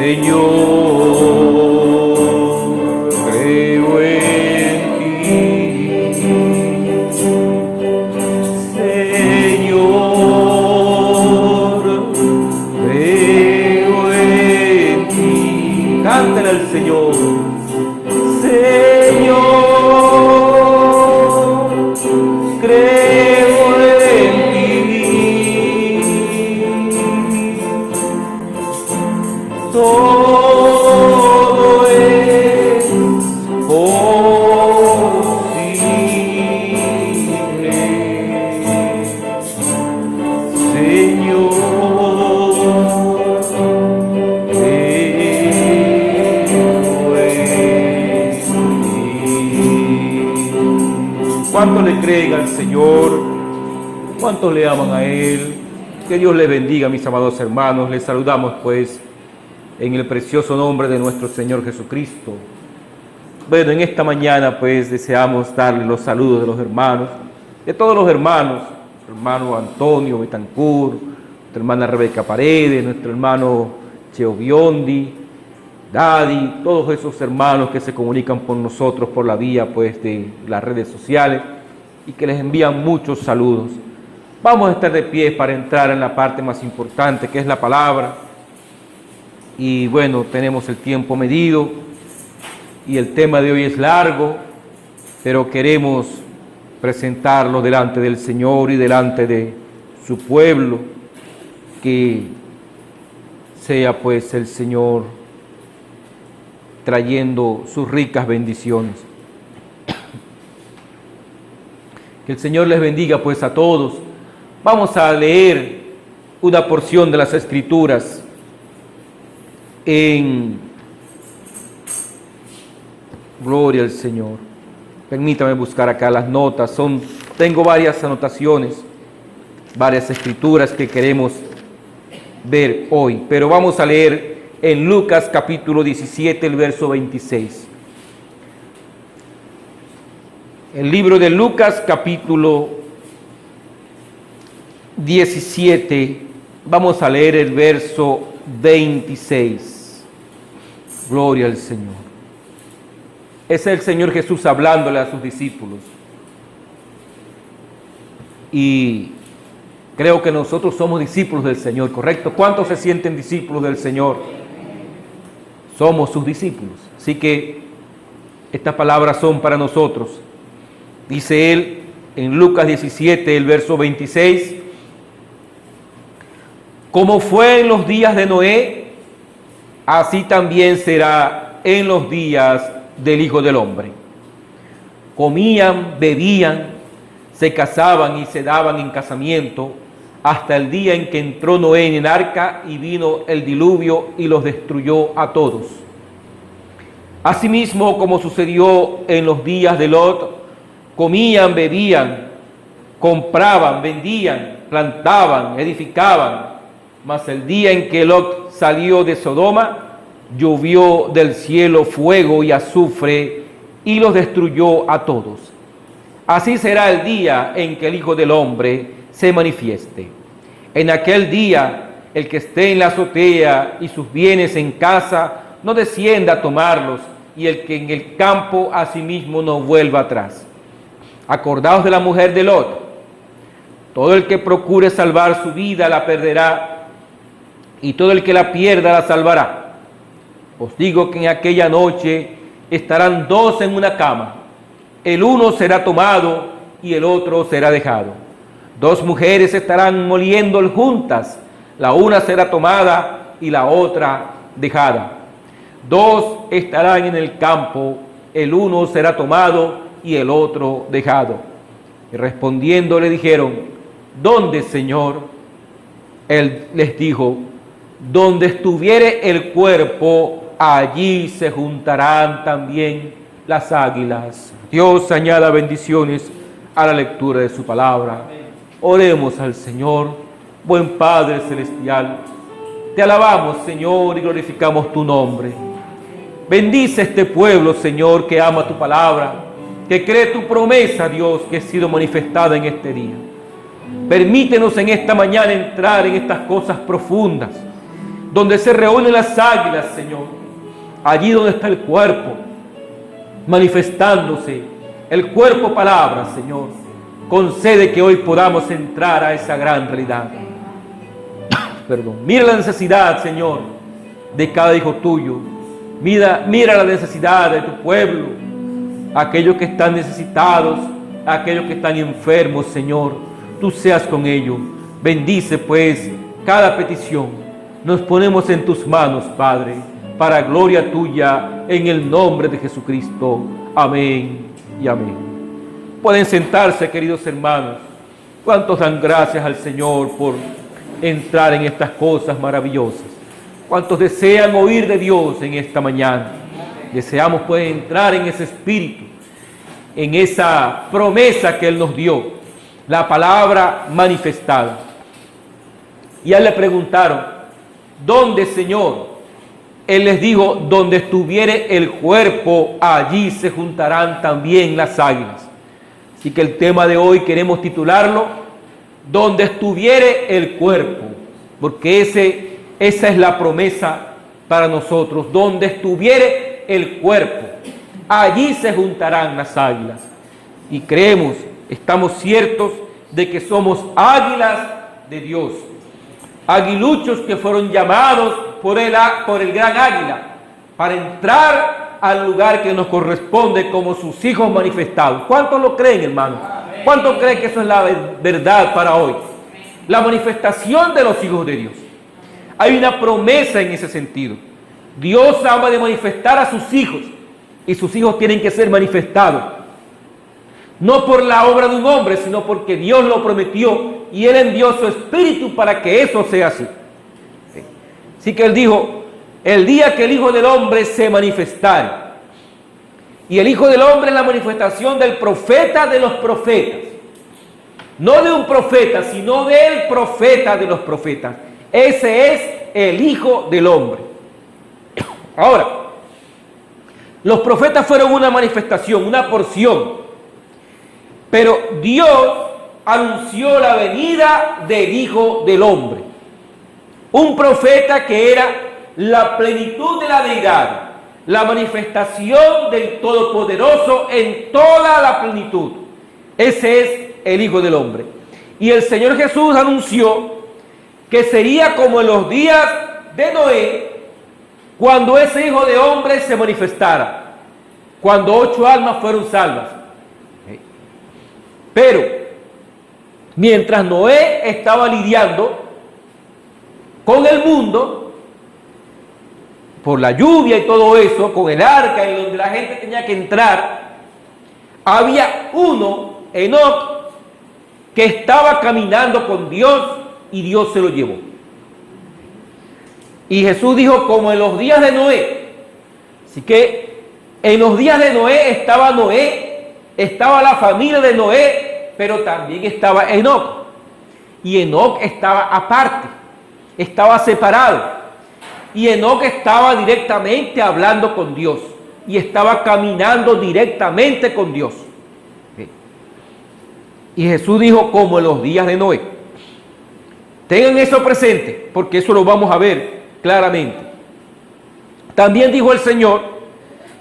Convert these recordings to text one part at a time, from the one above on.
Señor, creo en ti. Señor, creo en ti. Cántale al Señor. Señor, creo en ti. Todo es posible, Señor, creo en ti. ¿Cuántos le creen al Señor? ¿Cuántos le aman a Él? Que Dios les bendiga, mis amados hermanos. Les saludamos pues en el precioso nombre de nuestro Señor Jesucristo. Bueno, en esta mañana pues deseamos darle los saludos de los hermanos, de todos los hermanos, nuestro hermano Antonio Betancourt, nuestra hermana Rebeca Paredes, nuestro hermano Cheo Biondi, Daddy, todos esos hermanos que se comunican con nosotros por la vía pues de las redes sociales y que les envían muchos saludos. Vamos a estar de pie para entrar en la parte más importante, que es la palabra. Y bueno, tenemos el tiempo medido y el tema de hoy es largo, pero queremos presentarlo delante del Señor y delante de su pueblo, que sea pues el Señor trayendo sus ricas bendiciones. Que el Señor les bendiga pues a todos. Vamos a leer una porción de las Escrituras en Gloria al Señor. Permítame buscar acá las notas. Tengo varias anotaciones, varias escrituras que queremos ver hoy, pero vamos a leer en Lucas capítulo 17, el verso 26. El libro de Lucas capítulo 17, vamos a leer el verso 26. Gloria al Señor. Es el Señor Jesús hablándole a sus discípulos. Y creo que nosotros somos discípulos del Señor, ¿correcto? ¿Cuántos se sienten discípulos del Señor? Somos sus discípulos. Así que estas palabras son para nosotros. Dice él en Lucas 17, el verso 26. Como fue en los días de Noé, así también será en los días del Hijo del Hombre. Comían, bebían, se casaban y se daban en casamiento, hasta el día en que entró Noé en el arca y vino el diluvio y los destruyó a todos. Asimismo, como sucedió en los días de Lot, comían, bebían, compraban, vendían, plantaban, edificaban. Mas el día en que Lot salió de Sodoma, llovió del cielo fuego y azufre y los destruyó a todos. Así será el día en que el Hijo del Hombre se manifieste. En aquel día, el que esté en la azotea y sus bienes en casa, no descienda a tomarlos, y el que en el campo asimismo no vuelva atrás. Acordaos de la mujer de Lot. Todo el que procure salvar su vida la perderá, y todo el que la pierda la salvará. Os digo que en aquella noche estarán dos en una cama, el uno será tomado y el otro será dejado. Dos mujeres estarán moliendo juntas, la una será tomada y la otra dejada. Dos estarán en el campo, el uno será tomado y el otro dejado. Y respondiendo le dijeron: ¿dónde, Señor? Él les dijo: donde estuviere el cuerpo, allí se juntarán también las águilas. Dios añada bendiciones a la lectura de su palabra. Oremos al Señor. Buen Padre Celestial, te alabamos, Señor, y glorificamos tu nombre. Bendice este pueblo, Señor, que ama tu palabra, que cree tu promesa, Dios, que ha sido manifestada en este día. Permítenos en esta mañana entrar en estas cosas profundas. donde se reúnen las águilas, Señor, allí donde está el cuerpo manifestándose, el cuerpo palabra, Señor, concede que hoy podamos entrar a esa gran realidad. Perdón. Mira la necesidad, Señor, de cada hijo tuyo. Mira la necesidad de tu pueblo, aquellos que están necesitados, aquellos que están enfermos, Señor. Tú seas con ellos. Bendice, pues, cada petición. Nos ponemos en tus manos, Padre, para gloria tuya, en el nombre de Jesucristo. Amén y amén. Pueden sentarse, queridos hermanos. ¿Cuántos dan gracias al Señor por entrar en estas cosas maravillosas? ¿Cuántos desean oír de Dios en esta mañana? Deseamos poder entrar en ese espíritu, en esa promesa que Él nos dio, la palabra manifestada. Y a Él le preguntaron, ¿dónde, Señor? Él les dijo, donde estuviere el cuerpo, allí se juntarán también las águilas. Así que el tema de hoy queremos titularlo, donde estuviere el cuerpo, porque esa es la promesa para nosotros. Donde estuviere el cuerpo, allí se juntarán las águilas. Y creemos, estamos ciertos de que somos águilas de Dios, aguiluchos que fueron llamados por el gran águila para entrar al lugar que nos corresponde como sus hijos manifestados. ¿Cuántos lo creen, hermanos? ¿Cuántos creen que eso es la verdad para hoy? La manifestación de los hijos de Dios. Hay una promesa en ese sentido. Dios ama de manifestar a sus hijos, y sus hijos tienen que ser manifestados. No por la obra de un hombre, sino porque Dios lo prometió y Él envió su Espíritu para que eso sea así. Así que Él dijo, el día que el Hijo del Hombre se manifestare. Y el Hijo del Hombre es la manifestación del profeta de los profetas. No de un profeta, sino del profeta de los profetas. Ese es el Hijo del Hombre. Ahora, los profetas fueron una manifestación, una porción. Pero Dios anunció la venida del Hijo del Hombre. Un profeta que era la plenitud de la deidad, la manifestación del Todopoderoso en toda la plenitud. Ese es el Hijo del Hombre. Y el Señor Jesús anunció que sería como en los días de Noé, cuando ese Hijo de Hombre se manifestara, cuando 8 almas fueron salvas. Pero mientras Noé estaba lidiando con el mundo, por la lluvia y todo eso, con el arca en donde la gente tenía que entrar, había uno, Enoc, que estaba caminando con Dios y Dios se lo llevó. Y Jesús dijo, como en los días de Noé. Así que en los días de Noé, estaba la familia de Noé, pero también estaba Enoc. Y Enoc estaba aparte, estaba separado. Y Enoc estaba directamente hablando con Dios y estaba caminando directamente con Dios. Y Jesús dijo, como en los días de Noé. Tengan eso presente, porque eso lo vamos a ver claramente. También dijo el Señor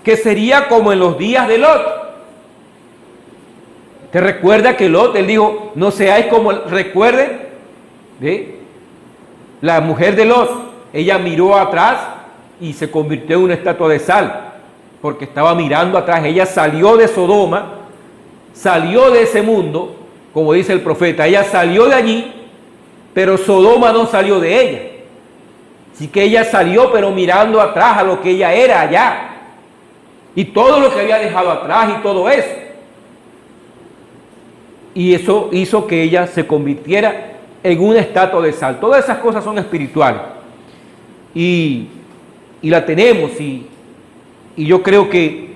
que sería como en los días de Lot. ¿Te recuerda que Lot, él dijo, no seáis como, recuerden, la mujer de Lot, ella miró atrás y se convirtió en una estatua de sal, porque estaba mirando atrás. Ella salió de Sodoma, salió de ese mundo, como dice el profeta, ella salió de allí, pero Sodoma no salió de ella. Así que ella salió, pero mirando atrás a lo que ella era allá, y todo lo que había dejado atrás y todo eso. Y eso hizo que ella se convirtiera en una estatua de sal. Todas esas cosas son espirituales. Y la tenemos, y yo creo que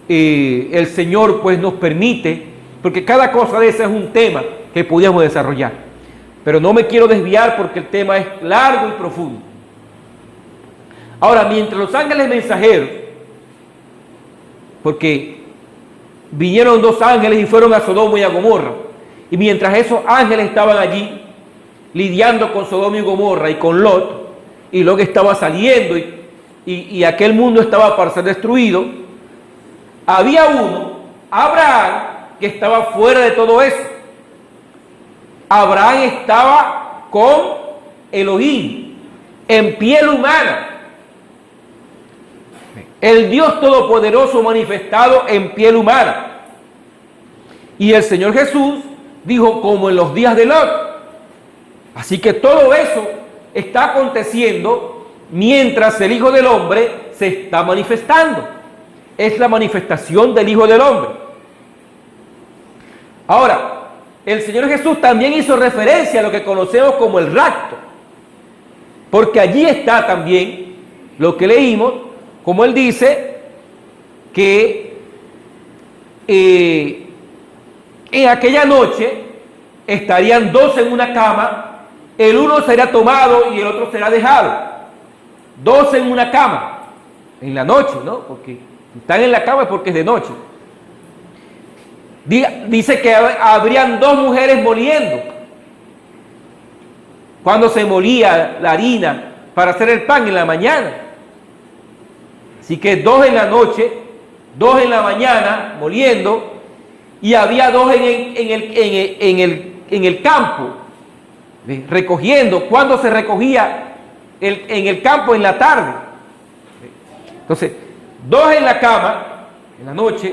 el Señor pues nos permite, porque cada cosa de esa es un tema que podíamos desarrollar. Pero no me quiero desviar porque el tema es largo y profundo. Ahora, mientras los ángeles mensajeros, porque vinieron 2 ángeles y fueron a Sodoma y a Gomorra, y mientras esos ángeles estaban allí lidiando con Sodoma y Gomorra y con Lot, y Lot estaba saliendo y aquel mundo estaba para ser destruido, había uno, Abraham, que estaba fuera de todo eso. Abraham estaba con Elohim, en piel humana. El Dios Todopoderoso manifestado en piel humana. Y el Señor Jesús dijo, como en los días de Lot. Así que todo eso está aconteciendo mientras el Hijo del Hombre se está manifestando. Es la manifestación del Hijo del Hombre. Ahora, el Señor Jesús también hizo referencia a lo que conocemos como el rapto. Porque allí está también lo que leímos, como Él dice, que en aquella noche estarían dos en una cama, el uno será tomado y el otro será dejado. Dos en una cama, en la noche, ¿no? Porque están en la cama porque es de noche. Dice que habrían dos mujeres moliendo. Cuando se molía la harina para hacer el pan en la mañana. Así que dos en la noche, dos en la mañana moliendo, y había dos en el campo recogiendo. ¿Cuándo se recogía en el campo? En la tarde. Entonces, dos en la cama en la noche,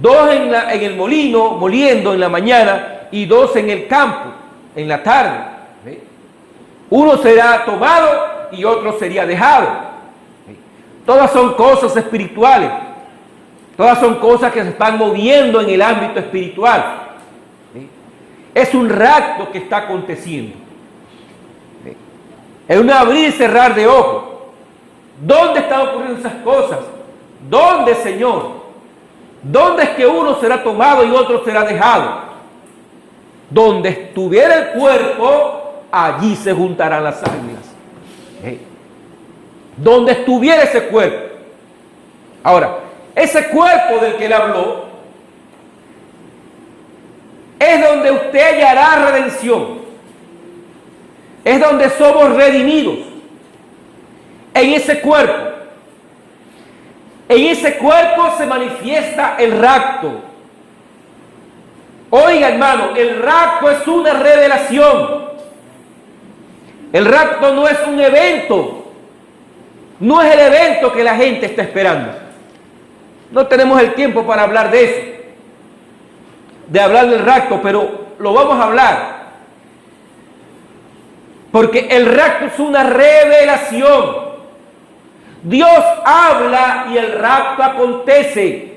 dos en el molino moliendo en la mañana y dos en el campo en la tarde. Uno será tomado y otro sería dejado. Todas son cosas espirituales. Todas son cosas que se están moviendo en el ámbito espiritual. Es un rapto que está aconteciendo. Es un abrir y cerrar de ojos. ¿Dónde están ocurriendo esas cosas? ¿Dónde, Señor? ¿Dónde es que uno será tomado y otro será dejado? Donde estuviera el cuerpo, allí se juntarán las águilas. Donde estuviera ese cuerpo. Ahora, ese cuerpo del que Él habló es donde usted hallará redención. Es donde somos redimidos. En ese cuerpo. En ese cuerpo se manifiesta el rapto. Oiga, hermano, el rapto es una revelación. El rapto no es un evento. No es el evento que la gente está esperando. No tenemos el tiempo para hablar de eso. De hablar del rapto, pero lo vamos a hablar. Porque el rapto es una revelación. Dios habla y el rapto acontece.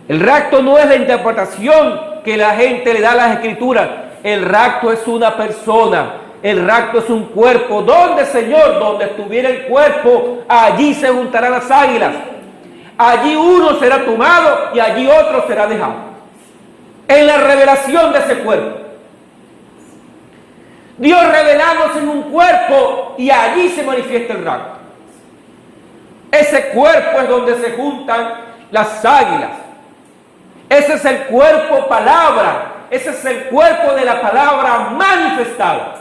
El rapto no es la interpretación que la gente le da a las escrituras. El rapto es una persona. El rapto es un cuerpo. ¿Dónde, Señor? Donde estuviera el cuerpo, allí se juntarán las águilas. Allí uno será tomado y allí otro será dejado. En la revelación de ese cuerpo. Dios revelándose en un cuerpo y allí se manifiesta el rapto. Ese cuerpo es donde se juntan las águilas. Ese es el cuerpo palabra. Ese es el cuerpo de la palabra manifestada.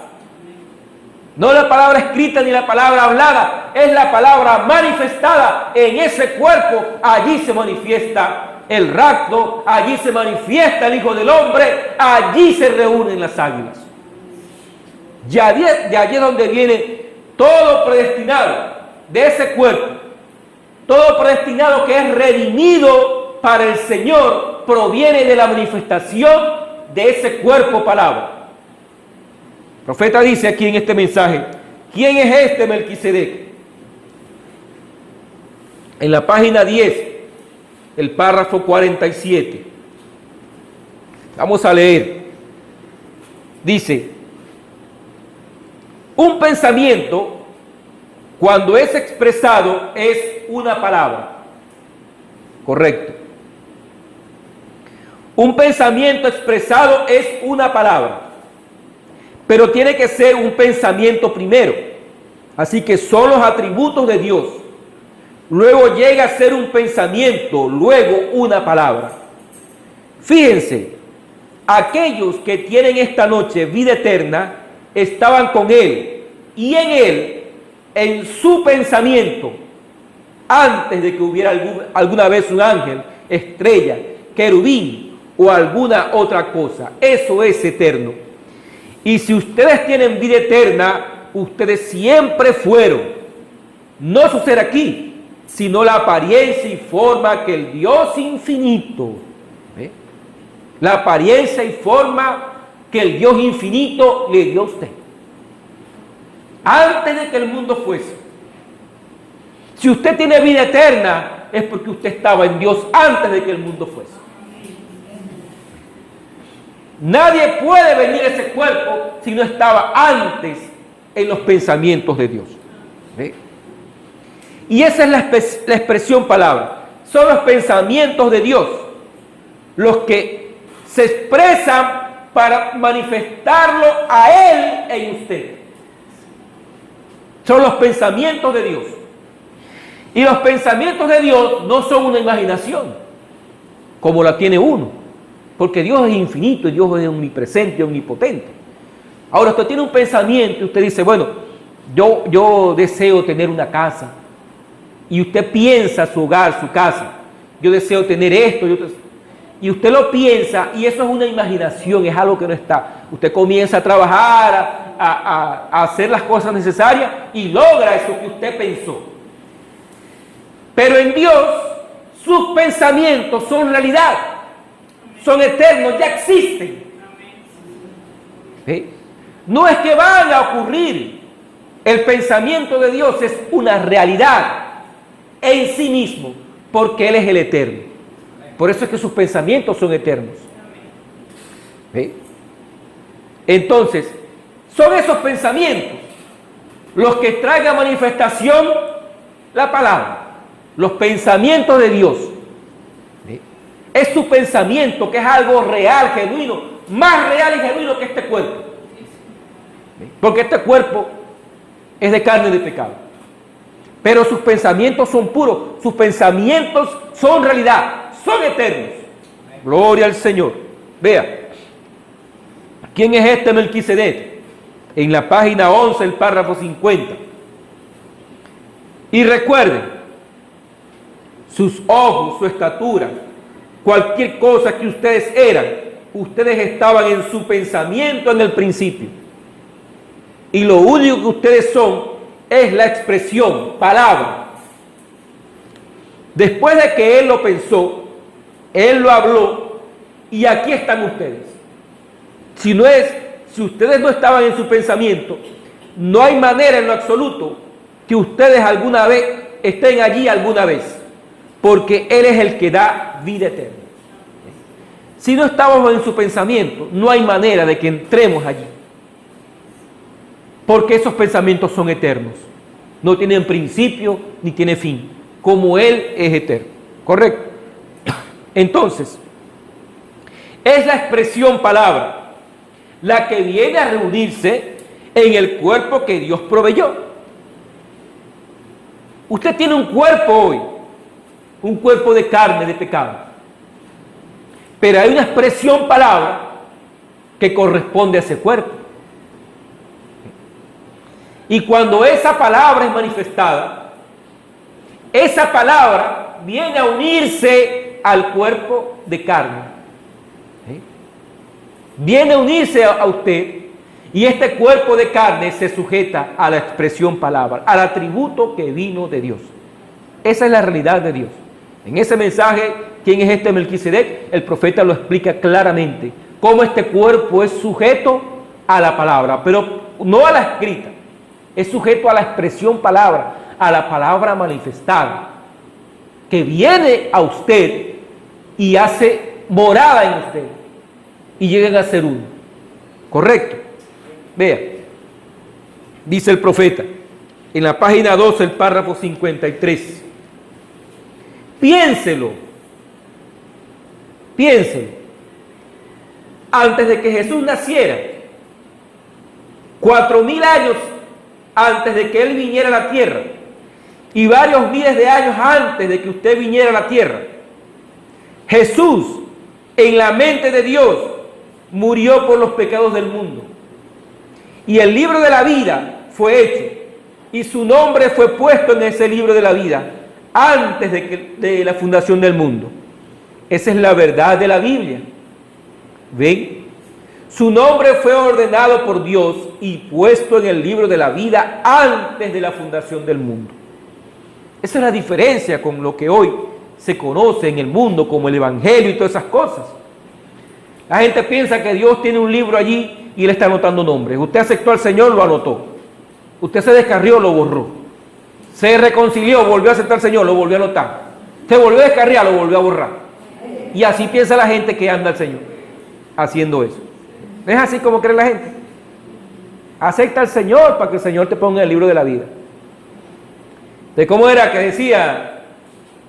No la palabra escrita ni la palabra hablada. Es la palabra manifestada. En ese cuerpo, allí se manifiesta el rapto. Allí se manifiesta el Hijo del Hombre. Allí se reúnen las águilas. De allí es donde viene todo predestinado de ese cuerpo. Todo predestinado que es redimido para el Señor proviene de la manifestación de ese cuerpo palabra. El profeta dice aquí en este mensaje, ¿quién es este Melquisedec? En la página 10, el párrafo 47. Vamos a leer. Dice, un pensamiento, cuando es expresado, es una palabra. Correcto. Un pensamiento expresado es una palabra. Pero tiene que ser un pensamiento primero. Así que son los atributos de Dios. Luego llega a ser un pensamiento, luego una palabra. Fíjense, aquellos que tienen esta noche vida eterna estaban con Él y en Él en su pensamiento, antes de que hubiera alguna vez un ángel, estrella, querubín o alguna otra cosa. Eso es eterno. Y si ustedes tienen vida eterna, ustedes siempre fueron, no su ser aquí, sino la apariencia y forma que el Dios infinito, la apariencia y forma que el Dios infinito le dio a usted, antes de que el mundo fuese. Si usted tiene vida eterna, es porque usted estaba en Dios antes de que el mundo fuese. Nadie puede venir a ese cuerpo si no estaba antes en los pensamientos de Dios. ¿Ve? Y esa es la expresión palabra. Son los pensamientos de Dios los que se expresan para manifestarlo a Él en usted. Son los pensamientos de Dios. Y los pensamientos de Dios no son una imaginación, como la tiene uno. Porque Dios es infinito y Dios es omnipresente y omnipotente. Ahora usted tiene un pensamiento y usted dice, bueno, yo deseo tener una casa. Y usted piensa su hogar, su casa. Yo deseo tener esto. Y usted lo piensa y eso es una imaginación, es algo que no está. Usted comienza a trabajar, a hacer las cosas necesarias y logra eso que usted pensó. Pero en Dios, sus pensamientos son realidad. Son eternos, ya existen. ¿Sí? No es que van a ocurrir. El pensamiento de Dios es una realidad en sí mismo, porque Él es el eterno. Por eso es que sus pensamientos son eternos. ¿Sí? Entonces, son esos pensamientos los que traen a manifestación la palabra, los pensamientos de Dios. Es su pensamiento, que es algo real, genuino, más real y genuino que este cuerpo. Porque este cuerpo es de carne y de pecado. Pero sus pensamientos son puros, sus pensamientos son realidad, son eternos. Gloria al Señor. Vea, ¿quién es este Melquisedec? En la página 11, el párrafo 50. Y recuerden, sus ojos, su estatura, cualquier cosa que ustedes eran, ustedes estaban en su pensamiento en el principio. Y lo único que ustedes son es la expresión, palabra. Después de que Él lo pensó, Él lo habló y aquí están ustedes. Si ustedes no estaban en su pensamiento, no hay manera en lo absoluto que ustedes alguna vez estén allí alguna vez. Porque Él es el que da vida eterna. Si no estamos en su pensamiento, no hay manera de que entremos allí. Porque esos pensamientos son eternos. No tienen principio ni tienen fin. Como Él es eterno. ¿Correcto? Entonces, es la expresión palabra la que viene a reunirse en el cuerpo que Dios proveyó. Usted tiene un cuerpo hoy. Un cuerpo de carne, de pecado. Pero hay una expresión palabra que corresponde a ese cuerpo. Y cuando esa palabra es manifestada, esa palabra viene a unirse al cuerpo de carne. ¿Sí? Viene a unirse a usted y este cuerpo de carne se sujeta a la expresión palabra, al atributo que vino de Dios. Esa es la realidad de Dios. En ese mensaje, ¿quién es este Melquisedec? El profeta lo explica claramente, cómo este cuerpo es sujeto a la palabra, pero no a la escrita, es sujeto a la expresión palabra, a la palabra manifestada, que viene a usted y hace morada en usted, y llegan a ser uno. ¿Correcto? Vea, dice el profeta, en la página 12, el párrafo 53. Piénselo. Antes de que Jesús naciera, 4,000 años antes de que Él viniera a la tierra, y varios miles de años antes de que usted viniera a la tierra, Jesús, en la mente de Dios, murió por los pecados del mundo. Y el libro de la vida fue hecho y su nombre fue puesto en ese libro de la vida antes de la fundación del mundo. Esa es la verdad de la Biblia. ¿Ven? Su nombre fue ordenado por Dios y puesto en el libro de la vida antes de la fundación del mundo. Esa es la diferencia con lo que hoy se conoce en el mundo como el Evangelio y todas esas cosas. La gente piensa que Dios tiene un libro allí y Él está anotando nombres. Usted aceptó al Señor, lo anotó. Usted se descarrió, lo borró. Se reconcilió, volvió a aceptar al Señor, lo volvió a anotar. Se volvió a descarriar, lo volvió a borrar. Y así piensa la gente que anda al Señor, haciendo eso. ¿No es así como cree la gente? Acepta al Señor para que el Señor te ponga en el libro de la vida. ¿De cómo era que decía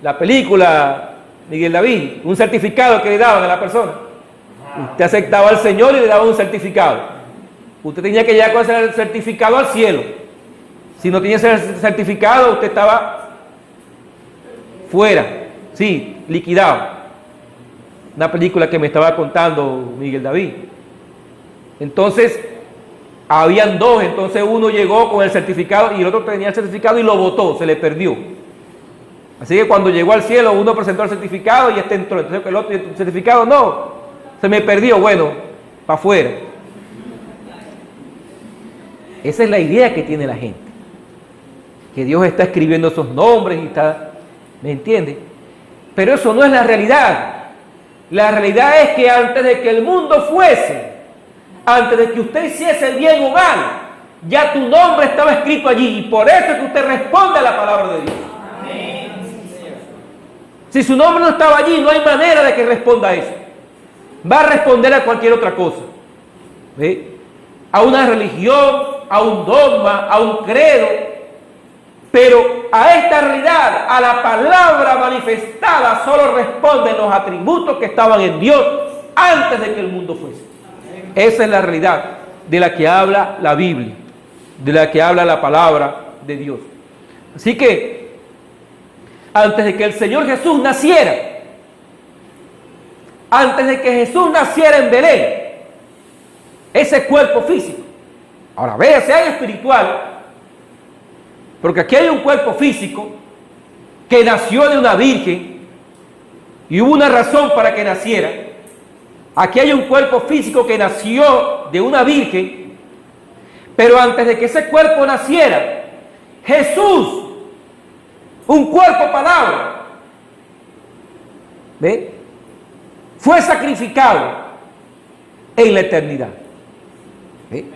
la película Miguel David? Un certificado que le daban a la persona. Usted aceptaba al Señor y le daban un certificado. Usted tenía que llegar con ese certificado al cielo. Si no tenía ese certificado, usted estaba fuera, sí, liquidado. Una película que me estaba contando Miguel David. Entonces, habían dos, entonces uno llegó con el certificado y el otro tenía el certificado y lo botó, se le perdió. Así que cuando llegó al cielo, uno presentó el certificado y este entró. Entonces el otro, el certificado no, se me perdió, bueno, para afuera. Esa es la idea que tiene la gente. Que Dios está escribiendo esos nombres y está, ¿me entiende? Pero eso no es la realidad. La realidad es que antes de que el mundo fuese, antes de que usted hiciese bien o mal, ya tu nombre estaba escrito allí y por eso es que usted responde a la palabra de Dios. Amén. Si su nombre no estaba allí, no hay manera de que responda a eso. Va a responder a cualquier otra cosa. ¿Ve? A una religión, a un dogma, a un credo, pero a esta realidad, a la palabra manifestada, solo responden los atributos que estaban en Dios antes de que el mundo fuese. Esa es la realidad de la que habla la Biblia, de la que habla la palabra de Dios. Así que, antes de que el Señor Jesús naciera, antes de que Jesús naciera en Belén, ese cuerpo físico, ahora vea, sea espiritual, porque aquí hay un cuerpo físico que nació de una virgen y hubo una razón para que naciera. Aquí hay un cuerpo físico que nació de una virgen, pero antes de que ese cuerpo naciera, Jesús, un cuerpo palabra, ¿ve? Fue sacrificado en la eternidad. ¿Ve?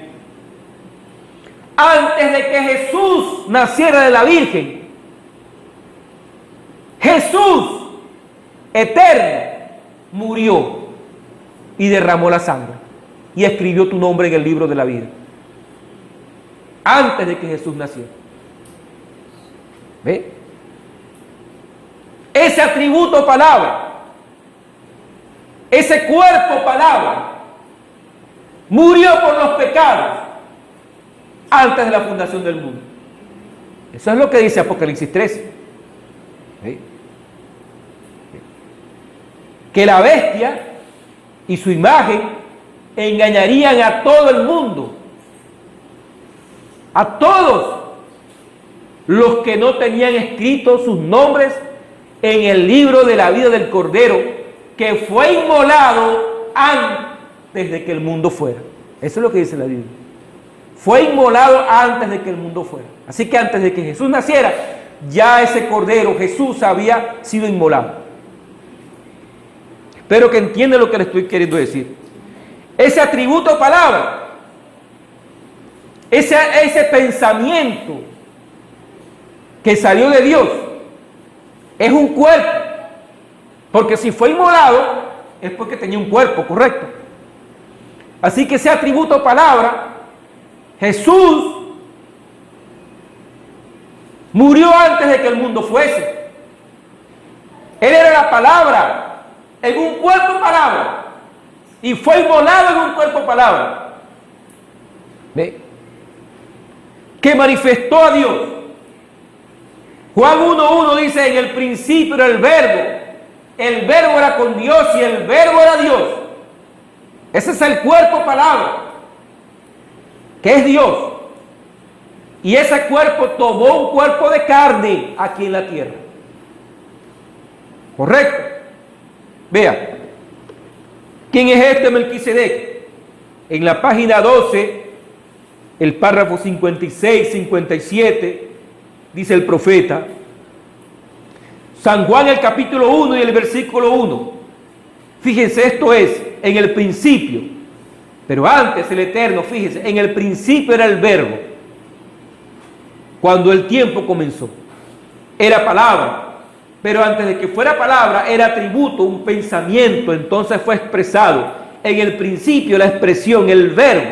Antes de que Jesús naciera de la Virgen, Jesús eterno murió y derramó la sangre y escribió tu nombre en el libro de la vida. Antes de que Jesús naciera. ¿Ve? Ese atributo palabra, ese cuerpo palabra, murió por los pecados antes de la fundación del mundo. Eso es lo que dice Apocalipsis 13. ¿Sí? Que la bestia y su imagen engañarían a todo el mundo, a todos los que no tenían escritos sus nombres en el libro de la vida del Cordero, que fue inmolado antes de que el mundo fuera. Eso es lo que dice la Biblia. Fue inmolado antes de que el mundo fuera. Así que antes de que Jesús naciera, ya ese Cordero, Jesús, había sido inmolado. Espero que entiendan lo que le estoy queriendo decir. Ese atributo palabra, ese pensamiento que salió de Dios, es un cuerpo. Porque si fue inmolado, es porque tenía un cuerpo, correcto. Así que ese atributo palabra, Jesús murió antes de que el mundo fuese. Él era la palabra en un cuerpo palabra y fue inmolado en un cuerpo palabra. ¿Ve? Que manifestó a Dios. Juan 1:1 dice: en el principio era el verbo era con Dios y el verbo era Dios. Ese es el cuerpo palabra, que es Dios. Y ese cuerpo tomó un cuerpo de carne aquí en la tierra. ¿Correcto? Vea, ¿quién es este Melquisedec? En la página 12, el párrafo 56, 57, dice el profeta, San Juan el capítulo 1 y el versículo 1. Fíjense, esto es, en el principio, pero antes el Eterno, fíjense, en el principio era el Verbo, cuando el tiempo comenzó, era palabra, pero antes de que fuera palabra era atributo, un pensamiento, entonces fue expresado, en el principio la expresión, el Verbo.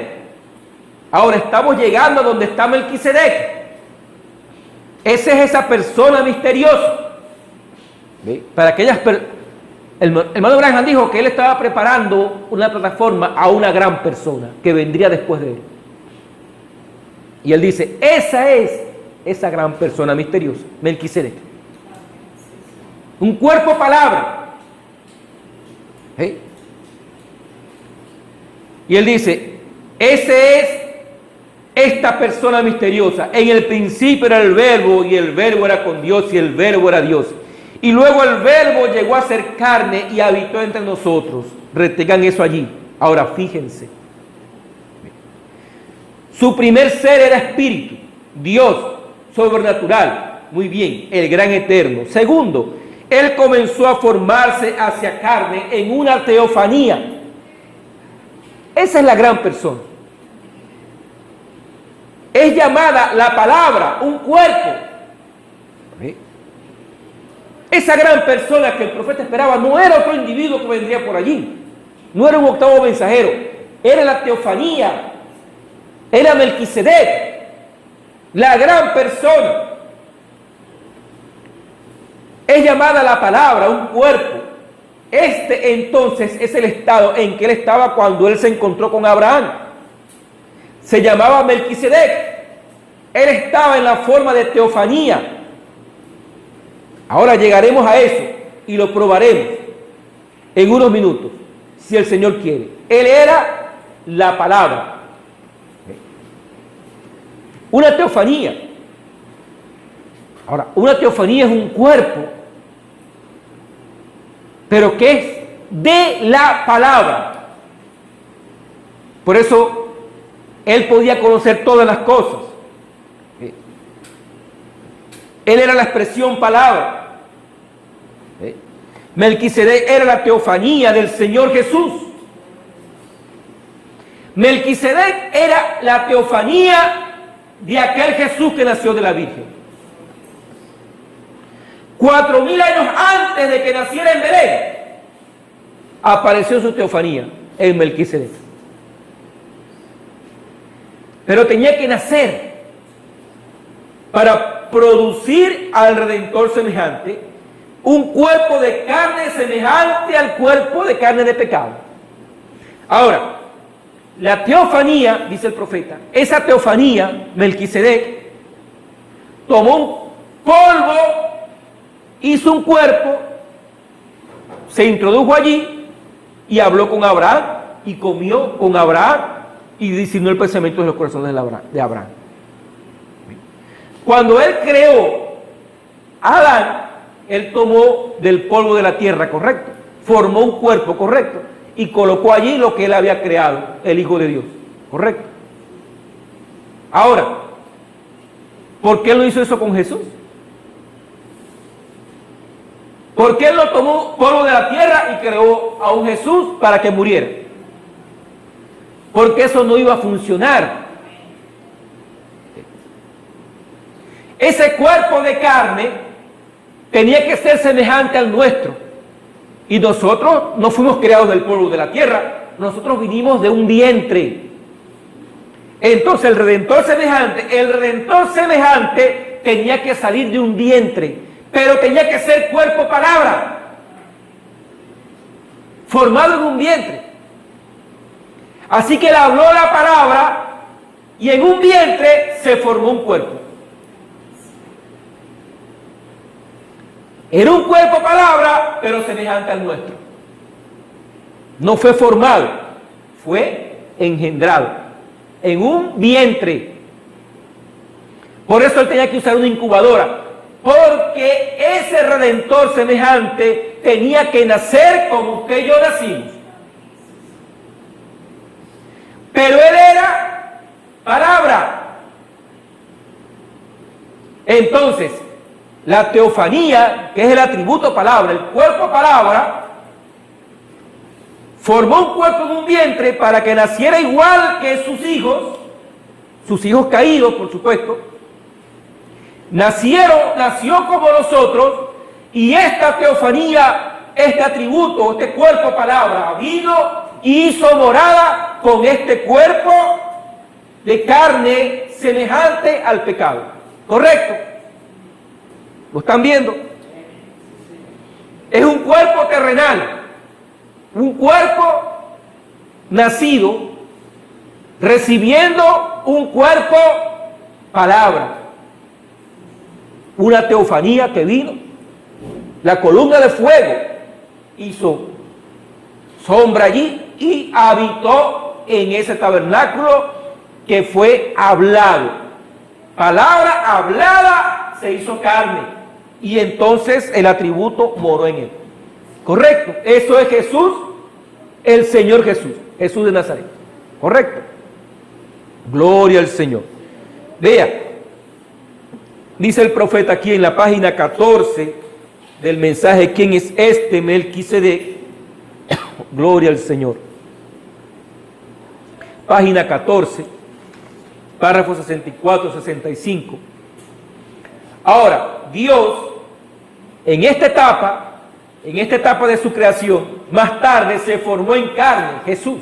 Ahora estamos llegando a donde está Melquisedec. Esa es esa persona misteriosa. ¿Ve? Para aquellas el hermano Branham dijo que él estaba preparando una plataforma a una gran persona que vendría después de él. Y él dice, esa es esa gran persona misteriosa, Melquisedec. Un cuerpo palabra. ¿Eh? Y él dice, ese es esta persona misteriosa. En el principio era el Verbo, y el Verbo era con Dios, y el Verbo era Dios. Y luego el Verbo llegó a ser carne y habitó entre nosotros. Retengan eso allí. Ahora fíjense. Su primer ser era espíritu, Dios, sobrenatural. Muy bien, el gran eterno. Segundo, él comenzó a formarse hacia carne en una teofanía. Esa es la gran persona. Es llamada la palabra, un cuerpo. ¿Sí? Esa gran persona que el profeta esperaba no era otro individuo que vendría por allí. No era un octavo mensajero. Era la teofanía. Era Melquisedec. La gran persona. Es llamada la palabra, un cuerpo. Este entonces es el estado en que él estaba cuando él se encontró con Abraham. Se llamaba Melquisedec. Él estaba en la forma de teofanía. Ahora llegaremos a eso y lo probaremos en unos minutos, si el Señor quiere. Él era la palabra. Una teofanía. Ahora, una teofanía es un cuerpo, pero que es de la palabra. Por eso, él podía conocer todas las cosas. Él era la expresión palabra. Melquisedec era la teofanía del Señor Jesús. Melquisedec era la teofanía de aquel Jesús que nació de la Virgen. 4000 años antes de que naciera en Belén, apareció su teofanía en Melquisedec. Pero tenía que nacer para producir al Redentor semejante, un cuerpo de carne semejante al cuerpo de carne de pecado. Ahora, la teofanía, dice el profeta, esa teofanía, Melquisedec, tomó un polvo, hizo un cuerpo, se introdujo allí y habló con Abraham y comió con Abraham y discernió el pensamiento de los corazones de Abraham. Cuando él creó a Adán, él tomó del polvo de la tierra, correcto, formó un cuerpo, correcto, y colocó allí lo que él había creado, el Hijo de Dios, correcto. Ahora, ¿por qué él no hizo eso con Jesús? ¿Por qué él no tomó polvo de la tierra y creó a un Jesús para que muriera? Porque eso no iba a funcionar. Ese cuerpo de carne tenía que ser semejante al nuestro. Y nosotros no fuimos creados del polvo de la tierra, nosotros vinimos de un vientre. Entonces el Redentor semejante tenía que salir de un vientre, pero tenía que ser cuerpo palabra, formado en un vientre. Así que él habló la palabra y en un vientre se formó un cuerpo. Era un cuerpo palabra, pero semejante al nuestro. No fue formado, fue engendrado en un vientre. Por eso él tenía que usar una incubadora, porque ese redentor semejante tenía que nacer como usted y yo nacimos. Pero él era palabra. Entonces, la teofanía, que es el atributo palabra, el cuerpo palabra, formó un cuerpo en un vientre para que naciera igual que sus hijos caídos, por supuesto. Nació como nosotros, y esta teofanía, este atributo, este cuerpo palabra, vino y hizo morada con este cuerpo de carne semejante al pecado. ¿Correcto? ¿Lo están viendo? Es un cuerpo terrenal, un cuerpo nacido, recibiendo un cuerpo palabra. Una teofanía que vino. La columna de fuego hizo sombra allí y habitó en ese tabernáculo que fue hablado. Palabra hablada se hizo carne, y entonces el atributo moró en él. ¿Correcto? Eso es Jesús, el Señor Jesús, Jesús de Nazaret. ¿Correcto? Gloria al Señor. Vea, dice el profeta aquí en la página 14 del mensaje, ¿quién es este Melquisedec? Gloria al Señor. Página 14, párrafo 64-65. Ahora, Dios, en esta etapa de su creación, más tarde se formó en carne, Jesús.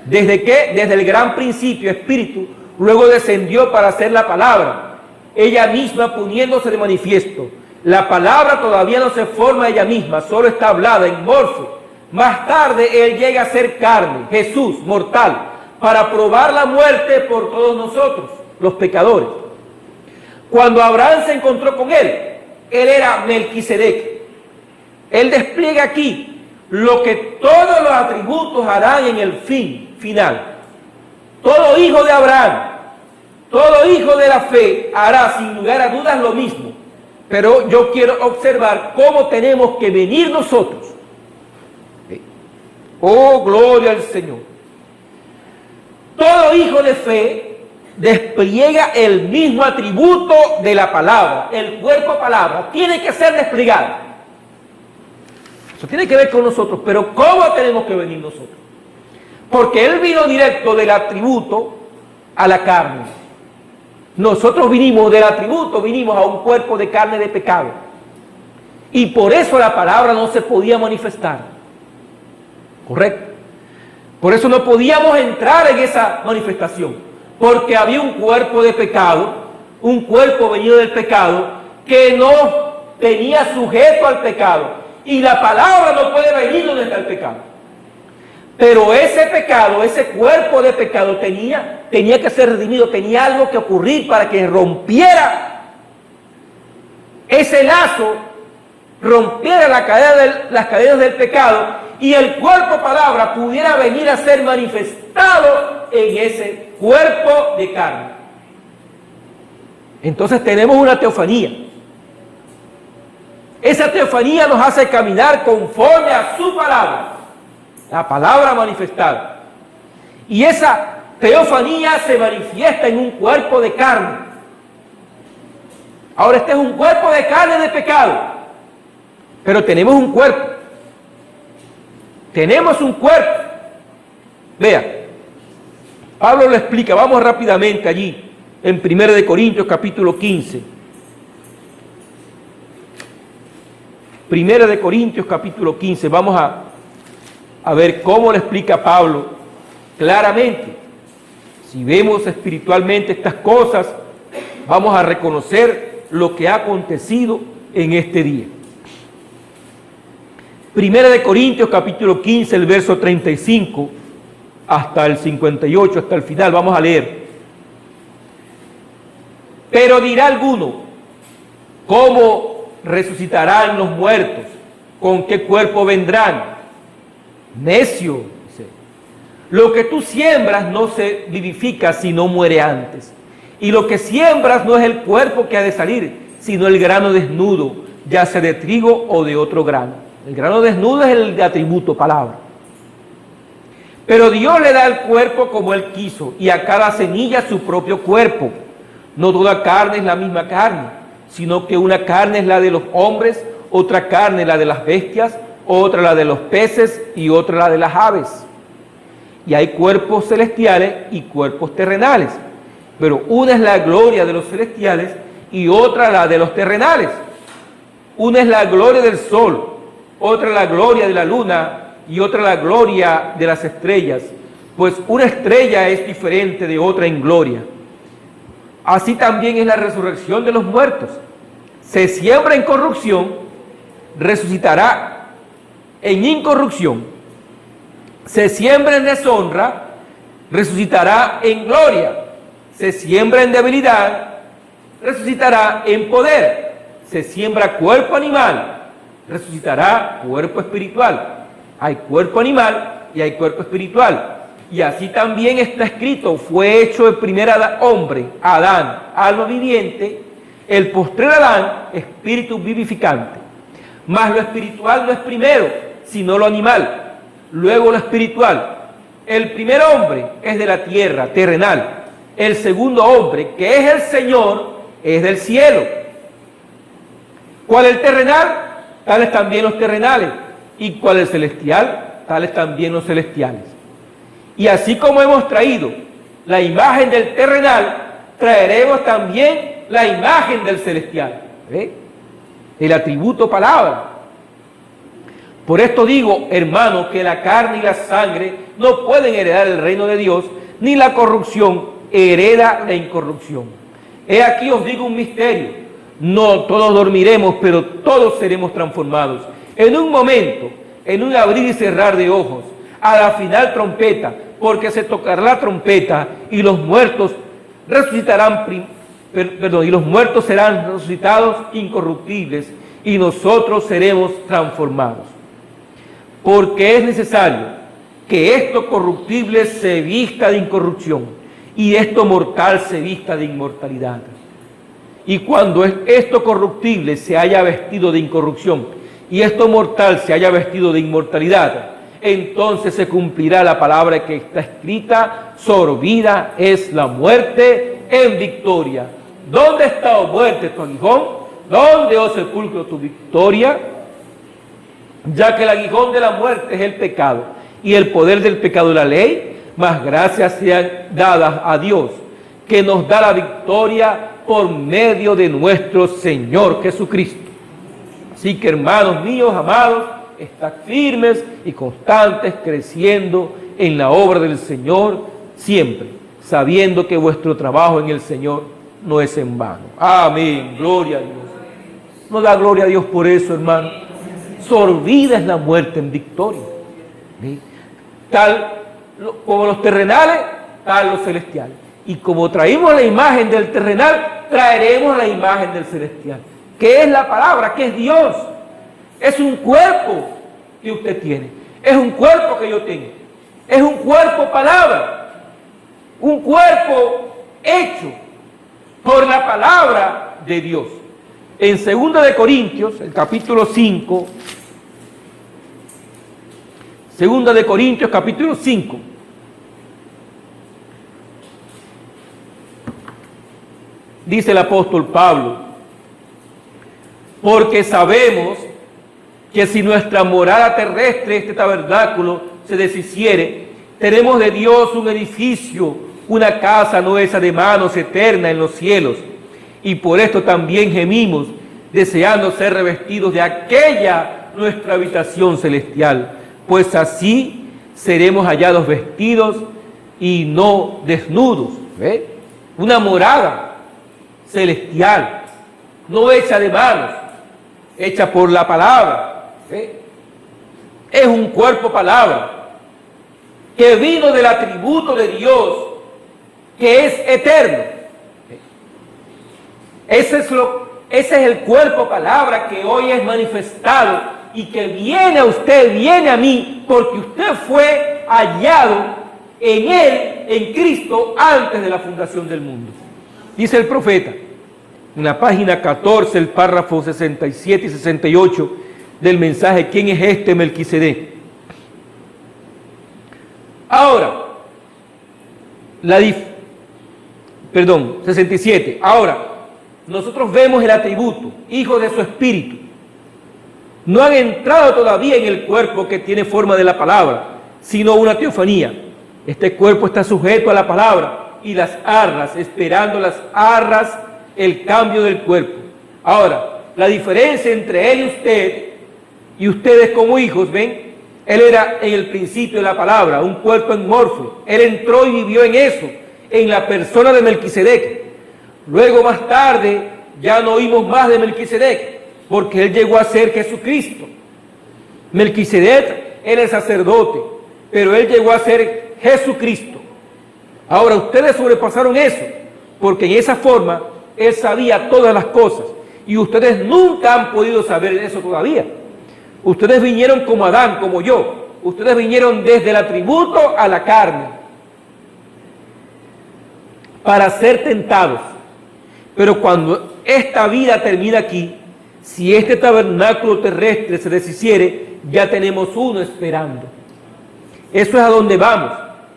¿Desde qué? Desde el gran principio, espíritu, luego descendió para ser la palabra, ella misma poniéndose de manifiesto. La palabra todavía no se forma ella misma, solo está hablada en morfo. Más tarde Él llega a ser carne, Jesús, mortal, para probar la muerte por todos nosotros, los pecadores. Cuando Abraham se encontró con Él era Melquisedec. Él despliega aquí lo que todos los atributos harán en el final. Todo hijo de Abraham, todo hijo de la fe hará sin lugar a dudas lo mismo. Pero yo quiero observar cómo tenemos que venir nosotros. Oh, gloria al Señor. Todo hijo de fe despliega el mismo atributo de la palabra. El cuerpo palabra tiene que ser desplegado. Eso tiene que ver con nosotros. Pero ¿cómo tenemos que venir nosotros? Porque Él vino directo del atributo a la carne. Nosotros vinimos del atributo, vinimos a un cuerpo de carne de pecado. Y por eso la palabra no se podía manifestar. ¿Correcto? Por eso no podíamos entrar en esa manifestación. Porque había un cuerpo de pecado, un cuerpo venido del pecado, que no tenía sujeto al pecado. Y la palabra no puede venir donde está el pecado. Pero ese pecado, ese cuerpo de pecado tenía que ser redimido, tenía algo que ocurrir para que rompiera ese lazo, rompiera las cadenas del pecado, y el cuerpo palabra pudiera venir a ser manifestado en ese cuerpo de carne. Entonces tenemos una teofanía. Esa teofanía nos hace caminar conforme a su palabra, la palabra manifestada. Y esa teofanía se manifiesta en un cuerpo de carne. Ahora, este es un cuerpo de carne de pecado, pero tenemos un cuerpo. Tenemos un cuerpo. Vea, Pablo lo explica, vamos rápidamente allí, en 1 Corintios capítulo 15. 1 Corintios capítulo 15, vamos a ver cómo lo explica Pablo claramente. Si vemos espiritualmente estas cosas, vamos a reconocer lo que ha acontecido en este día. 1 Corintios capítulo 15, el verso 35 hasta el 58, hasta el final, vamos a leer. Pero dirá alguno, ¿cómo resucitarán los muertos? ¿Con qué cuerpo vendrán? Necio, dice. Lo que tú siembras no se vivifica si no muere antes. Y lo que siembras no es el cuerpo que ha de salir, sino el grano desnudo, ya sea de trigo o de otro grano. El grano desnudo es el atributo, palabra. Pero Dios le da el cuerpo como Él quiso, y a cada semilla su propio cuerpo. No toda carne es la misma carne, sino que una carne es la de los hombres, otra carne la de las bestias, otra la de los peces y otra la de las aves. Y hay cuerpos celestiales y cuerpos terrenales, pero una es la gloria de los celestiales y otra la de los terrenales. Una es la gloria del sol, otra la gloria de la luna y otra la gloria de las estrellas, pues una estrella es diferente de otra en gloria. Así también es la resurrección de los muertos. Se siembra en corrupción, resucitará en incorrupción. Se siembra en deshonra, resucitará en gloria. Se siembra en debilidad, resucitará en poder. Se siembra cuerpo animal, resucitará cuerpo espiritual. Hay cuerpo animal y hay cuerpo espiritual. Y así también está escrito: fue hecho el primer hombre, Adán, alma viviente; el postrer Adán, espíritu vivificante. Mas lo espiritual no es primero, sino lo animal, luego lo espiritual. El primer hombre es de la tierra, terrenal. El segundo hombre, que es el Señor, es del cielo. ¿Cuál es el terrenal? Tales también los terrenales. ¿Y cuál es el celestial? Tales también los celestiales. Y así como hemos traído la imagen del terrenal, traeremos también la imagen del celestial. El atributo palabra. Por esto digo, hermanos, que la carne y la sangre no pueden heredar el reino de Dios, ni la corrupción hereda la incorrupción. He aquí os digo un misterio: no todos dormiremos, pero todos seremos transformados. En un momento, en un abrir y cerrar de ojos, a la final trompeta, porque se tocará la trompeta y los muertos resucitarán, y los muertos serán resucitados incorruptibles y nosotros seremos transformados. Porque es necesario que esto corruptible se vista de incorrupción y esto mortal se vista de inmortalidad. Y cuando esto corruptible se haya vestido de incorrupción y esto mortal se haya vestido de inmortalidad, entonces se cumplirá la palabra que está escrita: sorbida es la muerte en victoria. ¿Dónde está, oh muerte, tu aguijón? ¿Dónde, oh sepulcro, tu victoria? Ya que el aguijón de la muerte es el pecado, y el poder del pecado la ley, mas gracias sean dadas a Dios, que nos da la victoria por medio de nuestro Señor Jesucristo. Así que, hermanos míos, amados, estad firmes y constantes, creciendo en la obra del Señor siempre, sabiendo que vuestro trabajo en el Señor no es en vano. Amén. Gloria a Dios. No da gloria a Dios por eso, hermano. Sorbida es la muerte en victoria. ¿Sí? Tal como los terrenales, tal los celestiales. Y como traímos la imagen del terrenal, traeremos la imagen del celestial. ¿Qué es la palabra? ¿Qué es Dios? Es un cuerpo que usted tiene. Es un cuerpo que yo tengo. Es un cuerpo palabra. Un cuerpo hecho por la palabra de Dios. En 2 de Corintios, el capítulo 5, 2 de Corintios, capítulo 5, dice el apóstol Pablo: porque sabemos que si nuestra morada terrestre, este tabernáculo, se deshiciere, tenemos de Dios un edificio, una casa no hecha de manos, eterna en los cielos. Y por esto también gemimos, deseando ser revestidos de aquella nuestra habitación celestial, pues así seremos hallados vestidos y no desnudos. Una morada celestial, no hecha de manos, hecha por la palabra. Es un cuerpo palabra que vino del atributo de Dios, que es eterno. Ese es el cuerpo palabra que hoy es manifestado y que viene a usted, viene a mí, porque usted fue hallado en Él, en Cristo, antes de la fundación del mundo. Dice el profeta, en la página 14, el párrafo 67 y 68 del mensaje, ¿quién es este Melquisedec? Ahora, 67. Ahora, nosotros vemos el atributo, hijo de su espíritu. No han entrado todavía en el cuerpo que tiene forma de la palabra, sino una teofanía. Este cuerpo está sujeto a la palabra y las arras, esperando las arras, el cambio del cuerpo. Ahora, la diferencia entre él y ustedes como hijos, ¿ven? Él era en el principio de la palabra, un cuerpo enmorfo. Él entró y vivió en eso, en la persona de Melquisedec. Luego, más tarde, ya no oímos más de Melquisedec, porque él llegó a ser Jesucristo. Melquisedec era el sacerdote, pero él llegó a ser Jesucristo. Ahora, ustedes sobrepasaron eso, porque en esa forma él sabía todas las cosas, y ustedes nunca han podido saber eso todavía. Ustedes vinieron como Adán, como yo. Ustedes vinieron desde el atributo a la carne para ser tentados. Pero cuando esta vida termina aquí, si este tabernáculo terrestre se deshiciere, ya tenemos uno esperando. Eso es a donde vamos.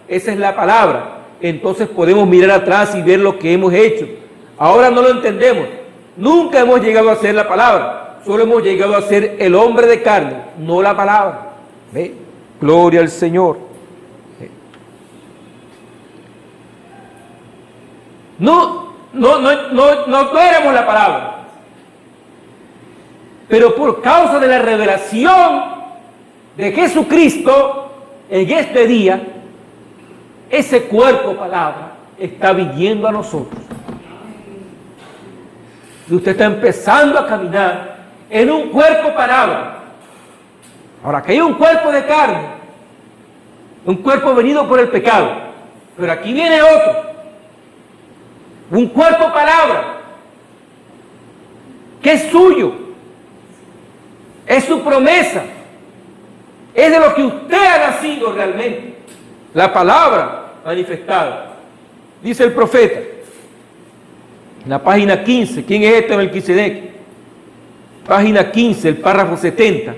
Esa es la palabra. Entonces podemos mirar atrás y ver lo que hemos hecho. Ahora no lo entendemos. Nunca hemos llegado a ser la palabra. Solo hemos llegado a ser el hombre de carne, no la palabra. ¿Ve? Gloria al Señor. No éramos la palabra. Pero por causa de la revelación de Jesucristo, en este día, ese cuerpo palabra está viniendo a nosotros. Y usted está empezando a caminar en un cuerpo palabra. Ahora, que hay un cuerpo de carne, un cuerpo venido por el pecado, pero aquí viene otro, un cuerpo palabra, que es suyo, es su promesa, es de lo que usted ha nacido realmente, la palabra manifestada. Dice el profeta, en la página 15, ¿quién es este Melquisedec? Página 15, el párrafo 70.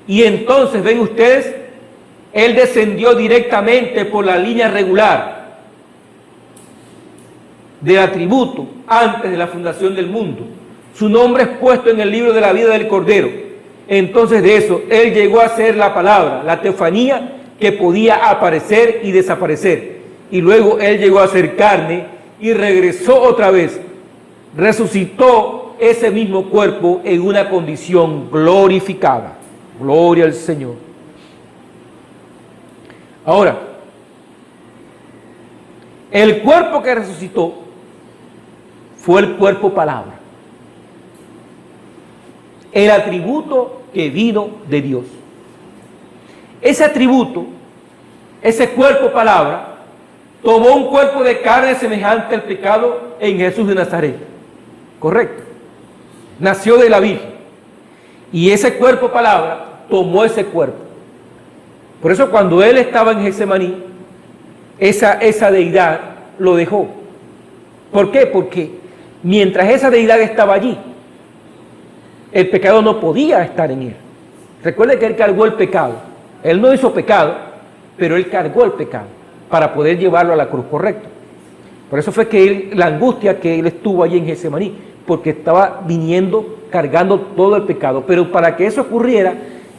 Y entonces, ven ustedes, él descendió directamente por la línea regular del atributo antes de la fundación del mundo. Su nombre es puesto en el libro de la vida del Cordero. Entonces de eso, él llegó a ser la palabra, la teofanía que podía aparecer y desaparecer. Y luego él llegó a ser carne y regresó otra vez. Resucitó ese mismo cuerpo en una condición glorificada. Gloria al Señor. Ahora, el cuerpo que resucitó fue el cuerpo palabra, el atributo que vino de Dios. Ese atributo, ese cuerpo palabra, tomó un cuerpo de carne semejante al pecado en Jesús de Nazaret. Correcto. Nació de la Virgen. Y ese cuerpo palabra tomó ese cuerpo. Por eso cuando él estaba en Getsemaní, esa deidad lo dejó. ¿Por qué? Porque mientras esa deidad estaba allí, el pecado no podía estar en él. Recuerde que él cargó el pecado. Él no hizo pecado, pero él cargó el pecado para poder llevarlo a la cruz, correcto. Por eso fue que la angustia que él estuvo allí en Getsemaní, porque estaba viniendo, cargando todo el pecado. Pero para que eso ocurriera,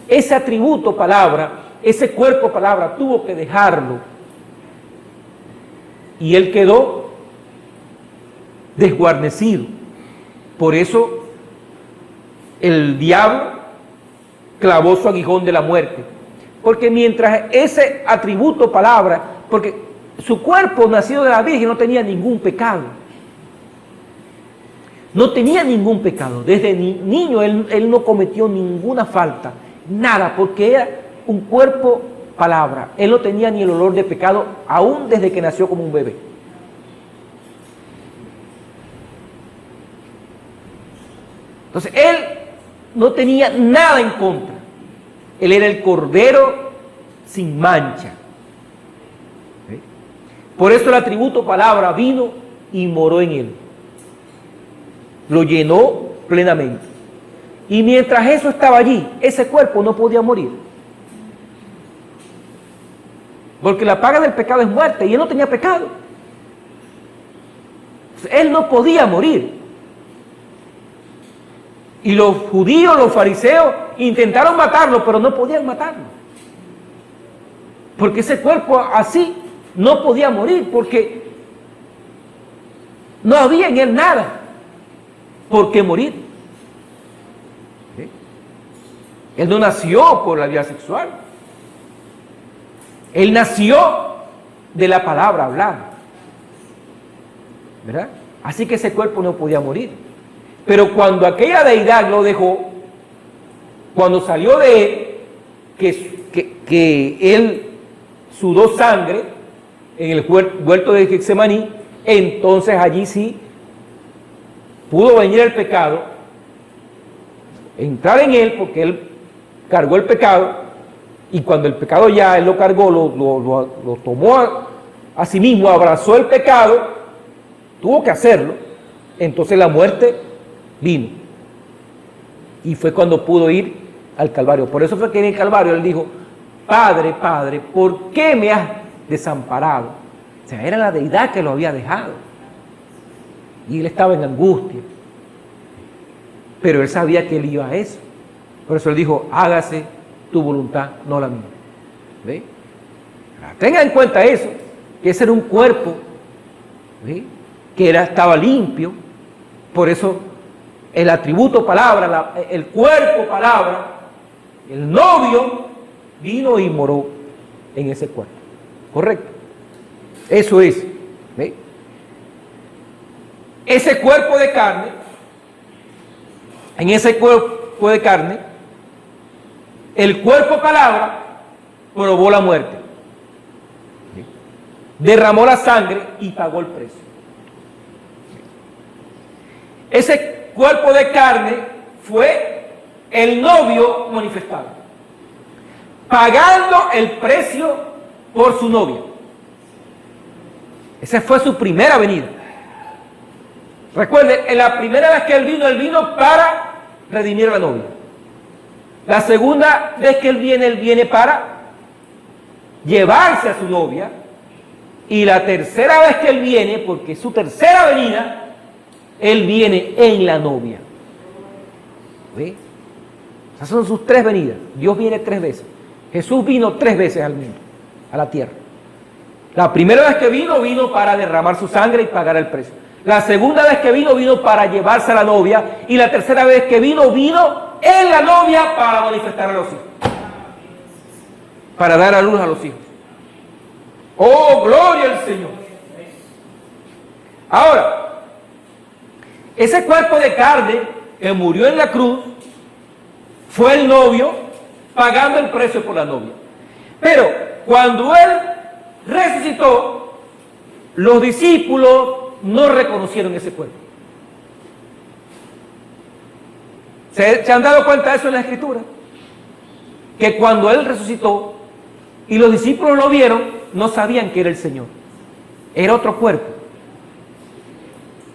ese atributo palabra, ese cuerpo palabra, tuvo que dejarlo. Y él quedó desguarnecido. Por eso el diablo clavó su aguijón de la muerte. Porque mientras ese atributo palabra, porque su cuerpo nacido de la Virgen no tenía ningún pecado. No tenía ningún pecado. Desde niño él no cometió ninguna falta, nada, porque era un cuerpo palabra. Él no tenía ni el olor de pecado, aún desde que nació como un bebé. Entonces él no tenía nada en contra. Él era el Cordero sin mancha. Por eso el atributo palabra vino y moró en él. Lo llenó plenamente. Y mientras eso estaba allí, ese cuerpo no podía morir. Porque la paga del pecado es muerte y él no tenía pecado. Él no podía morir. Y los judíos, los fariseos, intentaron matarlo, pero no podían matarlo. Porque ese cuerpo así no podía morir, porque no había en él nada por qué morir. ¿Sí? Él no nació por la vía sexual. Él nació de la palabra hablada. ¿Verdad? Así que ese cuerpo no podía morir. Pero cuando aquella deidad lo dejó, cuando salió de él, que él sudó sangre en el huerto de Getsemaní, entonces allí sí pudo venir el pecado, entrar en él, porque él cargó el pecado, y cuando el pecado ya él lo cargó, lo tomó a sí mismo, abrazó el pecado, tuvo que hacerlo, entonces la muerte vino. Y fue cuando pudo ir al Calvario. Por eso fue que en el Calvario él dijo: Padre, Padre, ¿por qué me has desamparado? O sea, era la deidad que lo había dejado. Y él estaba en angustia. Pero él sabía que él iba a eso. Por eso él dijo: hágase tu voluntad, no la mía. ¿Ve? Tenga en cuenta eso, que ese era un cuerpo, ¿ve?, que estaba limpio. Por eso el atributo palabra, el cuerpo palabra, el novio vino y moró en ese cuerpo. ¿Correcto? Eso es. ¿Ve? Ese cuerpo de carne, en ese cuerpo de carne, el cuerpo palabra probó la muerte. ¿Sí? Derramó la sangre y pagó el precio. Ese cuerpo de carne fue el novio manifestado, pagando el precio por su novia. Esa fue su primera venida. Recuerden, en la primera vez que él vino para redimir a la novia. La segunda vez que él viene para llevarse a su novia. Y la tercera vez que él viene, porque es su tercera venida, él viene en la novia. ¿Ve? Esas son sus tres venidas. Dios viene tres veces. Jesús vino tres veces al mundo, a la tierra. La primera vez que vino para derramar su sangre y pagar el precio. La segunda vez que vino para llevarse a la novia. Y la tercera vez que vino en la novia para manifestar a los hijos. Para dar a luz a los hijos. ¡Oh, gloria al Señor! Ahora, ese cuerpo de carne que murió en la cruz fue el novio pagando el precio por la novia. Pero cuando él resucitó, los discípulos no reconocieron ese cuerpo. ¿Se han dado cuenta de eso en la Escritura? Que cuando él resucitó y los discípulos lo vieron, no sabían que era el Señor. Era otro cuerpo.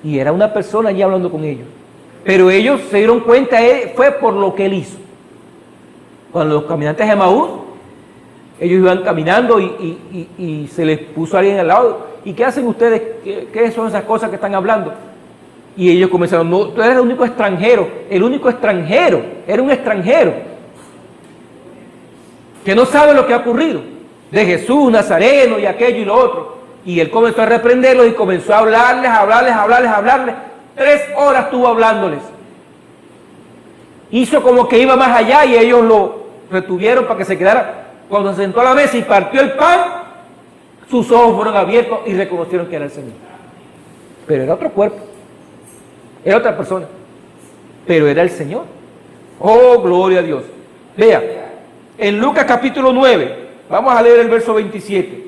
Y era una persona allí hablando con ellos. Pero ellos se dieron cuenta, fue por lo que él hizo. Cuando los caminantes de Emaús, ellos iban caminando y se les puso alguien al lado. ¿Y qué hacen ustedes? ¿Qué son esas cosas que están hablando? Y ellos comenzaron: no, tú eres el único extranjero. El único extranjero, era un extranjero que no sabe lo que ha ocurrido. De Jesús, Nazareno y aquello y lo otro. Y él comenzó a reprenderlos y comenzó a hablarles. 3 horas estuvo hablándoles. Hizo como que iba más allá y ellos lo retuvieron para que se quedara. Cuando se sentó a la mesa y partió el pan, sus ojos fueron abiertos y reconocieron que era el Señor. Pero era otro cuerpo. Era otra persona. Pero era el Señor. Oh, gloria a Dios. Vea, en Lucas capítulo 9, vamos a leer el verso 27.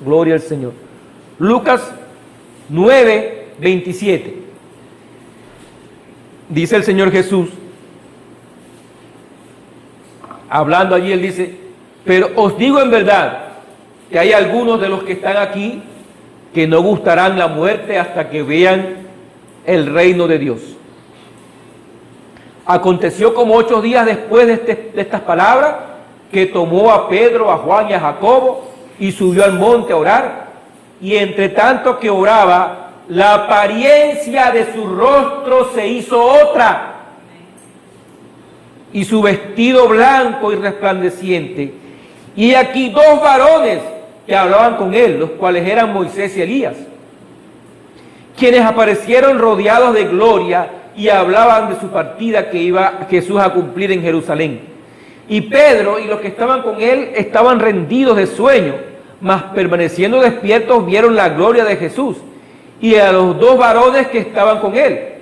Gloria al Señor. Lucas 9, 27. Dice el Señor Jesús, hablando allí, él dice: pero os digo en verdad que hay algunos de los que están aquí que no gustarán la muerte hasta que vean el reino de Dios. Aconteció como 8 días después de estas palabras, que tomó a Pedro, a Juan y a Jacobo y subió al monte a orar. Y entre tanto que oraba, la apariencia de su rostro se hizo otra, y su vestido blanco y resplandeciente. Y aquí 2 varones que hablaban con él, los cuales eran Moisés y Elías, quienes aparecieron rodeados de gloria y hablaban de su partida que iba Jesús a cumplir en Jerusalén. Y Pedro y los que estaban con él estaban rendidos de sueño, mas permaneciendo despiertos vieron la gloria de Jesús y a los 2 varones que estaban con él.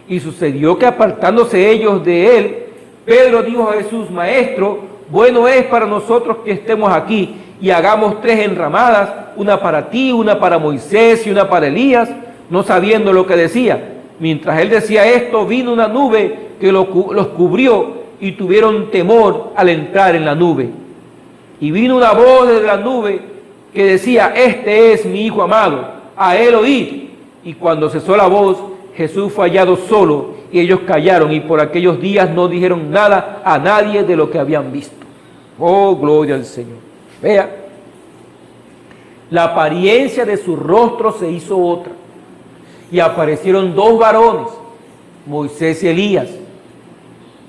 Y sucedió que apartándose ellos de él, Pedro dijo a Jesús: Maestro, bueno es para nosotros que estemos aquí y hagamos 3 enramadas, una para ti, una para Moisés y una para Elías, no sabiendo lo que decía. Mientras él decía esto, vino una nube que los cubrió y tuvieron temor al entrar en la nube. Y vino una voz desde la nube que decía: Este es mi Hijo amado, a él oíd. Y cuando cesó la voz, Jesús fue hallado solo, y ellos callaron, y por aquellos días no dijeron nada a nadie de lo que habían visto. Oh, gloria al Señor. Vea, la apariencia de su rostro se hizo otra, y aparecieron 2 varones, Moisés y Elías,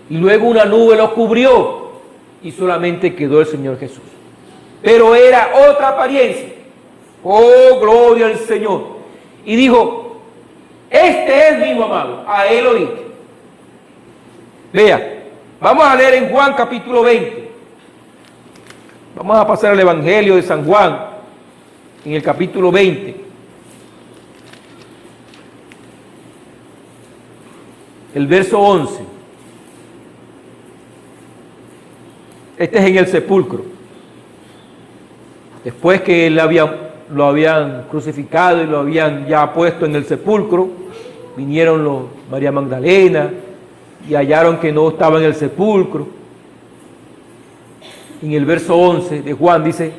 y luego una nube los cubrió, y solamente quedó el Señor Jesús. Pero era otra apariencia. Oh, gloria al Señor. Y dijo: Este es mi Hijo amado, a él oíd. Vea, vamos a leer en Juan capítulo 20. Vamos a pasar al Evangelio de San Juan, en el capítulo 20. El verso 11. Este es en el sepulcro. Después que él lo habían crucificado y lo habían ya puesto en el sepulcro, vinieron María Magdalena y hallaron que no estaba en el sepulcro. En el verso 11 de Juan dice: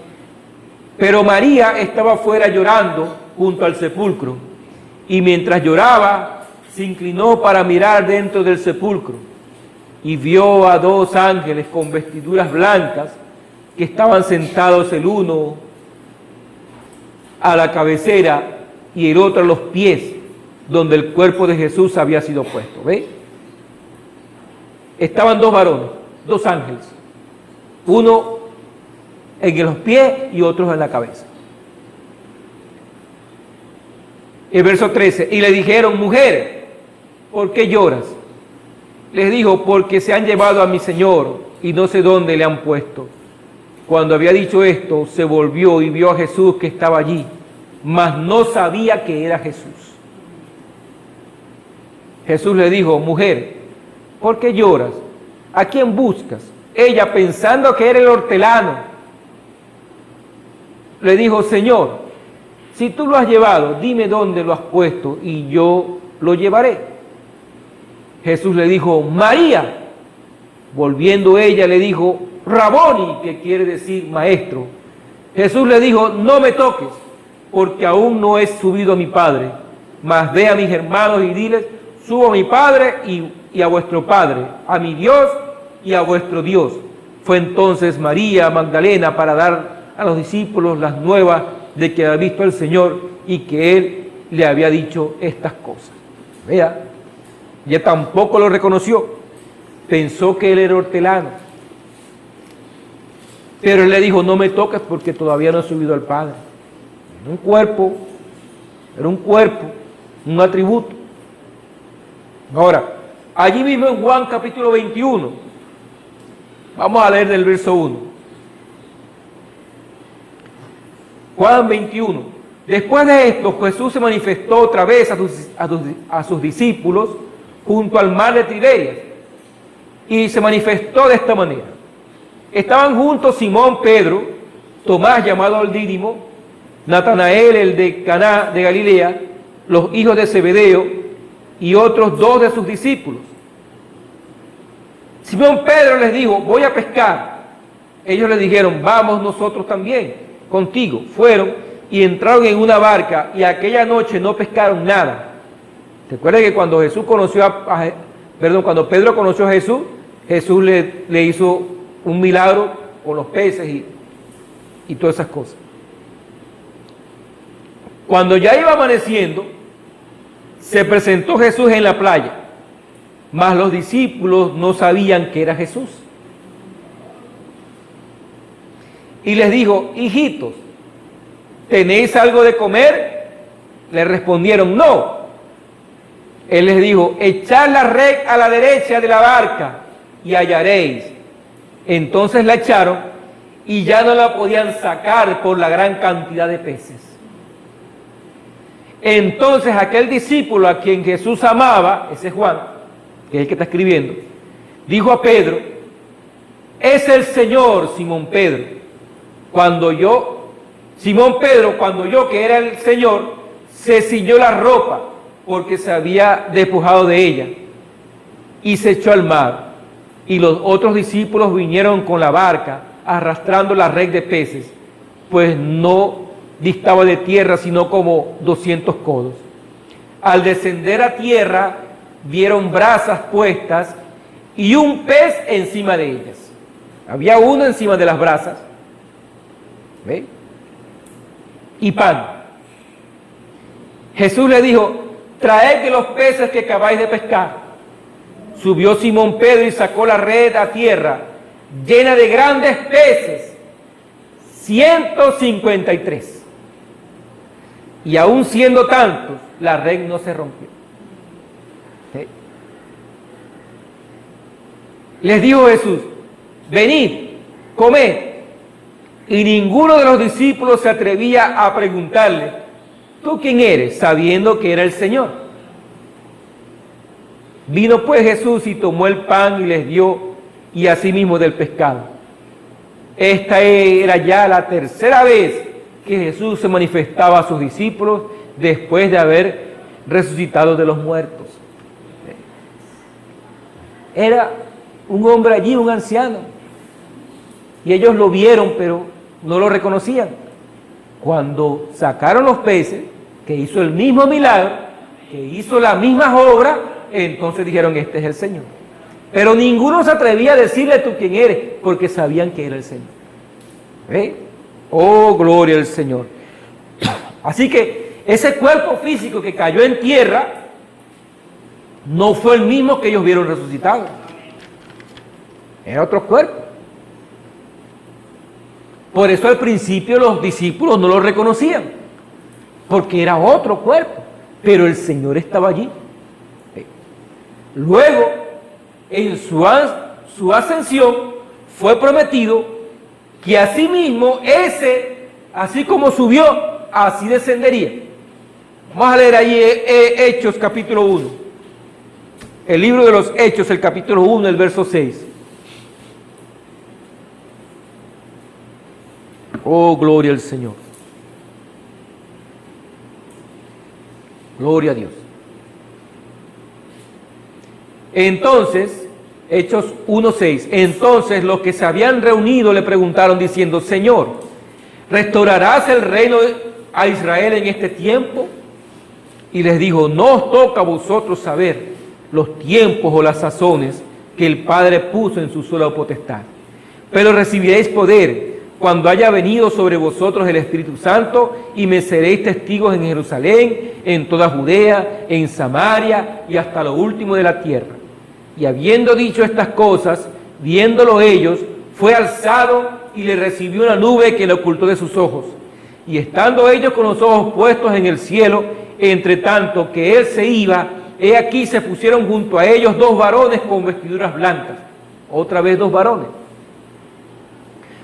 Pero María estaba fuera llorando junto al sepulcro, y mientras lloraba se inclinó para mirar dentro del sepulcro, y vio a 2 ángeles con vestiduras blancas que estaban sentados, el uno a la cabecera y el otro a los pies, donde el cuerpo de Jesús había sido puesto. ¿Ve? Estaban 2 varones, 2 ángeles, uno en los pies y otro en la cabeza. El verso 13: Y le dijeron: Mujer, ¿por qué lloras? Les dijo: Porque se han llevado a mi Señor y no sé dónde le han puesto. Cuando había dicho esto, se volvió y vio a Jesús que estaba allí, mas no sabía que era Jesús. Jesús le dijo: Mujer, ¿por qué lloras? ¿A quién buscas? Ella, pensando que era el hortelano, le dijo: Señor, si tú lo has llevado, dime dónde lo has puesto y yo lo llevaré. Jesús le dijo: María. Volviendo ella le dijo: Raboni, que quiere decir maestro. Jesús le dijo: No me toques, porque aún no he subido a mi Padre, mas ve a mis hermanos y diles: Subo a mi Padre y a vuestro Padre, a mi Dios y a vuestro Dios. Fue entonces María Magdalena para dar a los discípulos las nuevas de que había visto al Señor y que Él le había dicho estas cosas. Vea, ella tampoco lo reconoció, pensó que Él era hortelano. Pero Él le dijo: No me toques, porque todavía no he subido al Padre. Era un cuerpo, un atributo. Ahora, allí mismo en Juan capítulo 21, vamos a leer del verso 1. Juan 21. Después de esto, Jesús se manifestó otra vez a sus discípulos junto al mar de Tiberias, y se manifestó de esta manera. Estaban juntos Simón Pedro, Tomás llamado el Dídimo, Natanael el de Caná de Galilea, los hijos de Zebedeo y otros 2 de sus discípulos. Simón Pedro les dijo: Voy a pescar. Ellos le dijeron: Vamos nosotros también. contigo. Fueron y entraron en una barca y aquella noche no pescaron nada. ¿Te acuerdas que cuando cuando Pedro conoció a Jesús, Jesús le hizo un milagro con los peces y todas esas cosas? Cuando ya iba amaneciendo, se presentó Jesús en la playa, mas los discípulos no sabían que era Jesús. Y les dijo: hijitos, ¿tenéis algo de comer? Le respondieron: no. Él les dijo: echad la red a la derecha de la barca y hallaréis. Entonces la echaron y ya no la podían sacar por la gran cantidad de peces. Entonces aquel discípulo a quien Jesús amaba, ese es Juan, que es el que está escribiendo, dijo a Pedro: es el Señor. Simón Pedro, cuando oyó que era el Señor, se ciñó la ropa porque se había despojado de ella y se echó al mar. Y los otros discípulos vinieron con la barca arrastrando la red de peces, pues no distaba de tierra sino como 200 codos. Al descender a tierra vieron brasas puestas y un pez encima de ellas. Había uno encima de las brasas, ¿ve? Y pan. Jesús le dijo: traed de los peces que acabáis de pescar. Subió Simón Pedro y sacó la red a tierra, llena de grandes peces, 153. Y aún siendo tantos, la red no se rompió. ¿Sí? Les dijo Jesús: venid, comed. Y ninguno de los discípulos se atrevía a preguntarle: ¿tú quién eres?, sabiendo que era el Señor. Vino pues Jesús y tomó el pan y les dio, y asimismo del pescado. Esta era ya la tercera vez que Jesús se manifestaba a sus discípulos después de haber resucitado de los muertos. Era un hombre allí, un anciano, y ellos lo vieron, pero no lo reconocían. Cuando sacaron los peces, que hizo el mismo milagro, que hizo las mismas obras, entonces dijeron: este es el Señor. Pero ninguno se atrevía a decirle: tú quién eres, porque sabían que era el Señor. ¿Ve? Oh, gloria al Señor. Así que ese cuerpo físico que cayó en tierra no fue el mismo que ellos vieron resucitado. Era otro cuerpo. Por eso al principio los discípulos no lo reconocían, porque era otro cuerpo, pero el Señor estaba allí. Luego, en su ascensión, fue prometido que asimismo así como subió, así descendería. Vamos a leer allí Hechos capítulo 1. El libro de los Hechos, el capítulo 1, el verso 6. Oh, gloria al Señor. Gloria a Dios. Entonces, Hechos 1:6. Entonces los que se habían reunido le preguntaron diciendo: Señor, ¿restaurarás el reino a Israel en este tiempo? Y les dijo: no os toca a vosotros saber los tiempos o las sazones que el Padre puso en su sola potestad, pero recibiréis poder cuando haya venido sobre vosotros el Espíritu Santo, y me seréis testigos en Jerusalén, en toda Judea, en Samaria y hasta lo último de la tierra. Y habiendo dicho estas cosas, viéndolo ellos, fue alzado y le recibió una nube que le ocultó de sus ojos. Y estando ellos con los ojos puestos en el cielo, entre tanto que él se iba, he aquí se pusieron junto a ellos dos varones con vestiduras blancas. Otra vez dos varones,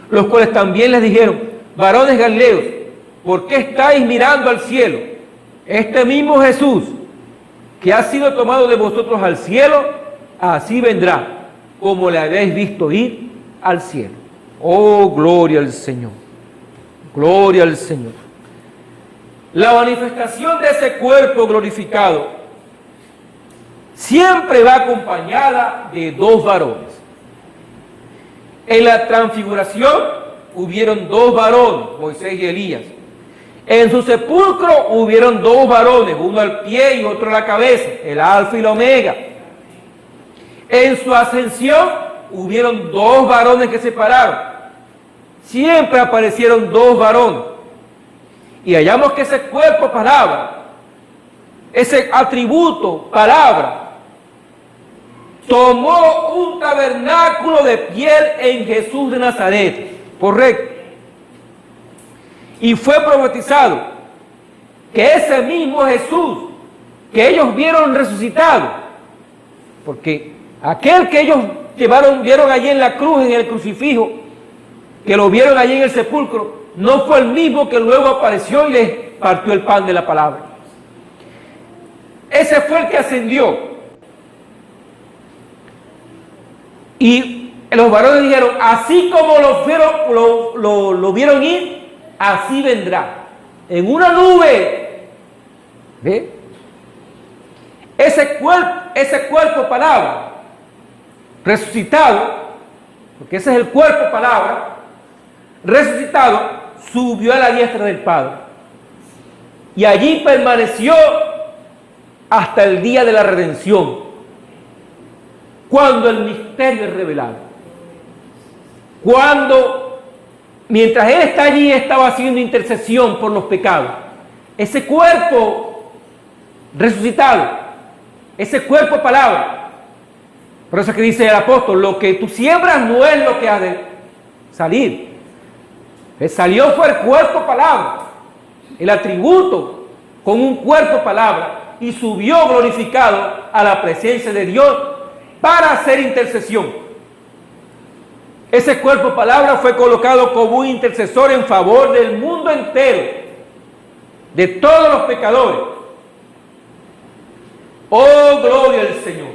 los cuales también les dijeron: varones galileos, ¿por qué estáis mirando al cielo? Este mismo Jesús, que ha sido tomado de vosotros al cielo, así vendrá, como le habéis visto ir al cielo. Oh, gloria al Señor. Gloria al Señor. La manifestación de ese cuerpo glorificado siempre va acompañada de dos varones. En la transfiguración hubieron dos varones, Moisés y Elías. En su sepulcro hubieron dos varones, uno al pie y otro a la cabeza, el alfa y el omega. En su ascensión hubieron dos varones que se pararon. Siempre aparecieron dos varones. Y hallamos que ese cuerpo palabra, ese atributo palabra, tomó un tabernáculo de piel en Jesús de Nazaret. Correcto. Y fue profetizado que ese mismo Jesús que ellos vieron resucitado, porque aquel que ellos vieron allí en la cruz, en el crucifijo, que lo vieron allí en el sepulcro, no fue el mismo que luego apareció y les partió el pan de la palabra. Ese fue el que ascendió. Y los varones dijeron, así como lo vieron ir, así vendrá. En una nube. ¿Ve? Ese cuerpo palabra, resucitado, porque ese es el cuerpo palabra, resucitado, subió a la diestra del Padre. Y allí permaneció hasta el día de la redención, cuando el misterio es revelado. Cuando, mientras Él está allí, estaba haciendo intercesión por los pecados. Ese cuerpo resucitado, ese cuerpo palabra. Por eso es que dice el apóstol, lo que tú siembras no es lo que ha de salir. El salió fue el cuerpo palabra, el atributo con un cuerpo palabra, y subió glorificado a la presencia de Dios para hacer intercesión. Ese cuerpo palabra fue colocado como un intercesor en favor del mundo entero, de todos los pecadores. Oh, gloria al Señor.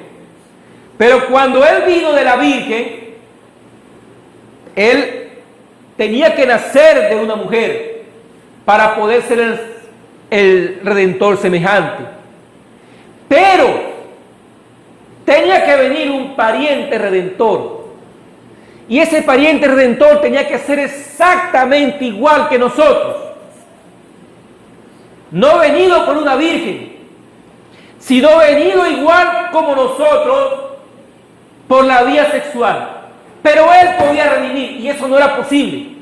Pero cuando Él vino de la Virgen, Él tenía que nacer de una mujer para poder ser el Redentor semejante. Pero tenía que venir un pariente redentor. Y ese pariente redentor tenía que ser exactamente igual que nosotros. No venido por una virgen, sino venido igual como nosotros por la vía sexual. Pero Él podía redimir y eso no era posible.